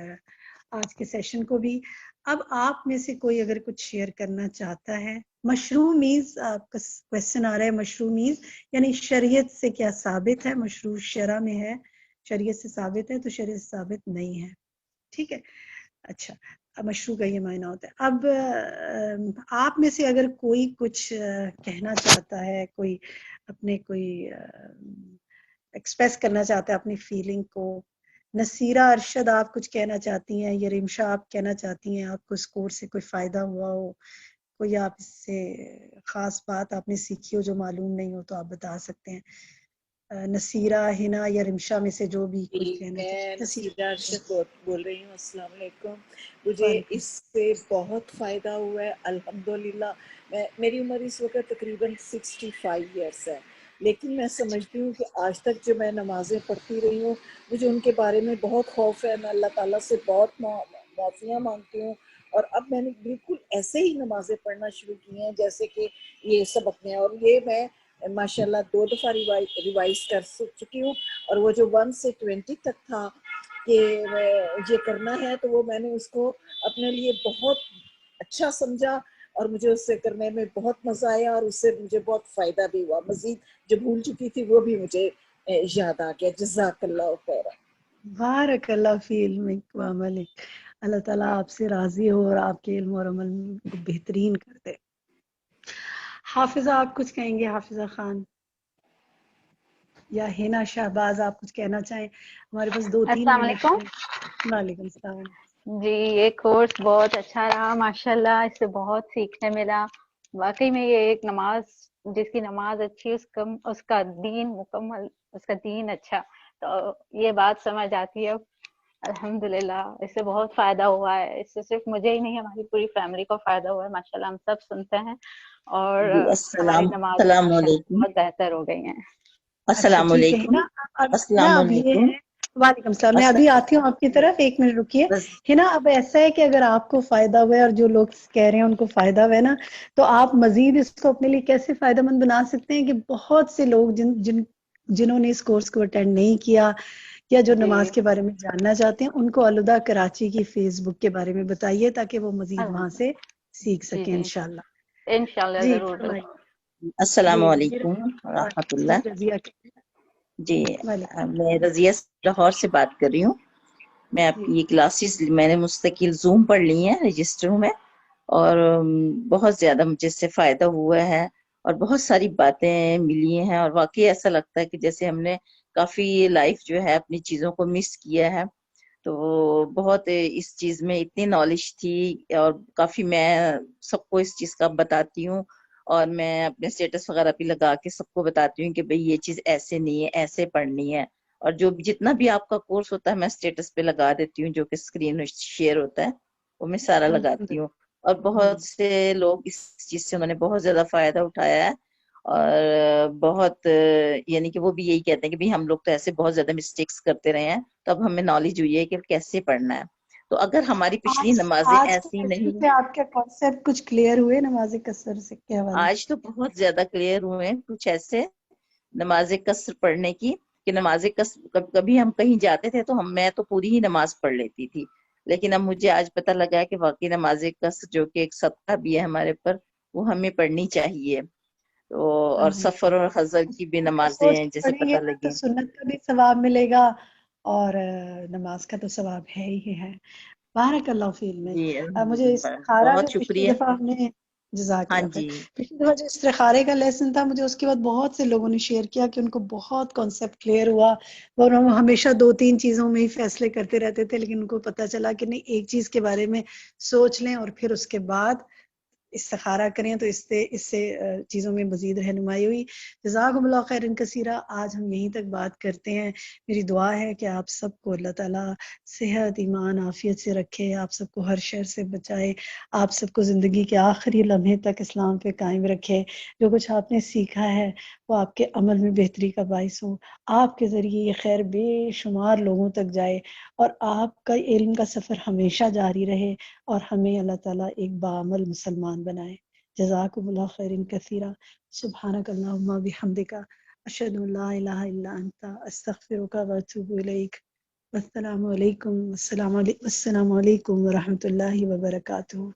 آج کے سیشن کو بھی. اب آپ میں سے کوئی اگر کچھ شیئر کرنا چاہتا ہے. مشروع میز آپ کا کویسچن آ رہا ہے، مشروع میز یعنی شریعت سے کیا ثابت ہے؟ مشروع شرع میں ہے، شریعت سے ثابت ہے، تو شریعت سے ثابت نہیں ہے. ٹھیک ہے، اچھا. اب مشروع کا یہ معنی ہوتا ہے. اب آپ میں سے اگر کوئی کچھ کہنا چاہتا ہے، کوئی اپنے کوئی ایکسپریس کرنا چاہتا ہے اپنی فیلنگ کو. نصیرہ ارشد آپ کچھ کہنا چاہتی ہیں، یا رمشا آپ کہنا چاہتی ہیں آپ کو اس کورس سے کوئی فائدہ ہوا ہو، کوئی آپ اس سے خاص بات آپ نے سیکھی ہو جو معلوم نہیں ہو تو آپ بتا سکتے ہیں. نصیرہ، ہنا یا رمشا میں سے جو بھی کچھ کہنا میں چاہتے. نصیرہ ارشد بول رہی ہوں. السلام علیکم. مجھے اس سے بہت فائدہ ہوا ہے الحمدللہ. میری عمر اس وقت تقریباً 65 ایئرس ہے، لیکن میں سمجھتی ہوں کہ آج تک جو میں نمازیں پڑھتی رہی ہوں مجھے ان کے بارے میں بہت خوف ہے. میں اللہ تعالیٰ سے بہت معافیاں مانگتی ہوں، اور اب میں نے بالکل ایسے ہی نمازیں پڑھنا شروع کی ہیں جیسے کہ یہ سبق میں. اور یہ میں ماشاءاللہ 2 دفعہ ریوائز کر چکی ہوں، اور وہ جو 1 سے 20 تک تھا کہ یہ کرنا ہے، تو وہ میں نے اس کو اپنے لیے بہت اچھا سمجھا، اور مجھے اس سے کرنے میں بہت مزہ آیا، اور اس سے مجھے بہت فائدہ بھی ہوا. مزید جو بھول چکی تھی وہ بھی مجھے یاد آ گیا. جزاک اللہ خیر. بارک اللہ فی علمک و عملک. اللہ تعالیٰ آپ سے راضی ہو اور آپ کے علم اور عمل کو بہترین کر دے. حافظہ آپ کچھ کہیں گے؟ حافظہ خان یا ہینا شہباز آپ کچھ کہنا چاہیں؟ ہمارے پاس 2-3 السلام منٹ علیکم. ہیں. وعلیکم السلام. جی یہ کورس بہت اچھا رہا ماشاءاللہ، اس سے بہت سیکھنے ملا. واقعی میں یہ ایک نماز، جس کی نماز اچھی اس کا دین مکمل، اس کا دین اچھا، تو یہ بات سمجھ آتی ہے. الحمدللہ اس سے بہت فائدہ ہوا ہے. اس سے صرف مجھے ہی نہیں ہماری پوری فیملی کو فائدہ ہوا ہے ماشاءاللہ. ہم سب سنتے ہیں اور ہماری نمازیں السلام ماشاءاللہ علیکم. بہت بہتر ہو گئی ہیں. اچھا السلام ٹھیک ہے علیکم. نا. السلام اب یہ علیکم. ہے، وعلیکم السلام. میں ابھی آتی ہوں آپ کی طرف، 1 منٹ رکیے. ہے نا، اب ایسا ہے کہ اگر آپ کو فائدہ ہوا ہے اور جو لوگ کہہ رہے ہیں ان کو فائدہ ہوا ہے نا، تو آپ مزید اس کو اپنے لیے کیسے فائدہ مند بنا سکتے ہیں کہ بہت سے لوگ جنہوں نے اس کورس کو اٹینڈ نہیں کیا یا جو نماز کے بارے میں جاننا چاہتے ہیں، ان کو الہدا کراچی کی فیس بک کے بارے میں بتائیے تاکہ وہ مزید وہاں سے سیکھ سکیں انشاءاللہ. انشاءاللہ جی ضرور. فرمائیے. السلام جی علیکم ورحمۃ اللہ. رضیہ. جی میں رضیہ لاہور سے بات کر رہی ہوں. میں آپ کی یہ کلاسز میں نے مستقل زوم پڑھ لی ہیں، رجسٹر میں، اور بہت زیادہ مجھے اس سے فائدہ ہوا ہے، اور بہت ساری باتیں ملی ہیں، اور واقعی ایسا لگتا ہے کہ جیسے ہم نے کافی لائف جو ہے اپنی چیزوں کو مس کیا ہے. تو بہت اس چیز میں اتنی نالج تھی اور کافی میں سب کو اس چیز کا بتاتی ہوں اور میں اپنے اسٹیٹس وغیرہ بھی لگا کے سب کو بتاتی ہوں کہ بھئی یہ چیز ایسے نہیں ہے ایسے پڑھنی ہے. اور جو جتنا بھی آپ کا کورس ہوتا ہے میں اسٹیٹس پہ لگا دیتی ہوں جو کہ اسکرین شیئر ہوتا ہے وہ میں سارا لگاتی ہوں. اور بہت سے لوگ اس چیز سے انہوں نے بہت زیادہ فائدہ اٹھایا ہے اور بہت یعنی کہ وہ بھی یہی کہتے ہیں کہ بھئی ہم لوگ تو ایسے بہت زیادہ مسٹیکس کرتے رہے ہیں تو اب ہمیں نالج ہوئی ہے کہ کیسے پڑھنا ہے. تو اگر ہماری پچھلی نمازیں آج کے ایسی سیشن نہیں, سے آپ کے کانسیپٹ کچھ کلیئر ہوئے نماز قصر سے کیا حوالے؟ آج تو بہت زیادہ کلیئر ہوئے ہیں کچھ ایسے نماز قصر پڑھنے کی کہ نماز قصر کبھی ہم کہیں جاتے تھے تو میں تو پوری ہی نماز پڑھ لیتی تھی, لیکن اب مجھے آج پتہ لگا ہے کہ واقعی نماز قصر جو کہ ایک صدقہ بھی ہے ہمارے پر وہ ہمیں پڑھنی چاہیے. تو اور سفر اور حضر کی بھی نمازیں ہیں جیسے پڑھیں گے پتہ نا تو لگے. سنت کا بھی ثواب ملے گا اور نماز کا تو ثواب ہے ہی ہے. بارک اللہ فی علمک. جی مجھے استخارہ جو بہت پچھلی شکریہ. دفعہ ہم نے جزاک ہاں اللہ خیر, جی پچھلی دفعہ جو استخارے کا لیسن تھا مجھے اس کے بعد بہت سے لوگوں نے شیئر کیا کہ ان کو بہت کانسیپٹ کلیئر ہوا اور ہم ہمیشہ 2-3 چیزوں میں ہی فیصلے کرتے رہتے تھے, لیکن ان کو پتہ چلا کہ نہیں ایک چیز کے بارے میں سوچ لیں اور پھر اس کے بعد استخارہ کریں تو اس سے چیزوں میں مزید رہنمائی ہوئی. جزاکم اللہ خیرا کثیرا. آج ہم یہیں تک بات کرتے ہیں. میری دعا ہے کہ آپ سب کو اللہ تعالیٰ صحت ایمان عافیت سے رکھے, آپ سب کو ہر شر سے بچائے, آپ سب کو زندگی کے آخری لمحے تک اسلام پہ قائم رکھے. جو کچھ آپ نے سیکھا ہے وہ آپ کے عمل میں بہتری کا باعث ہو, آپ کے ذریعے یہ خیر بے شمار لوگوں تک جائے اور آپ کا علم کا سفر ہمیشہ جاری رہے اور ہمیں اللہ تعالیٰ ایک بعمل مسلمان بنائے. جزاکم اللہ خیر کثیرا. سبحانک اللہم بحمدک اشہد ان لا الہ الا انت استغفرک واتوب الیک. السلام علیکم ورحمۃ اللہ وبرکاتہ.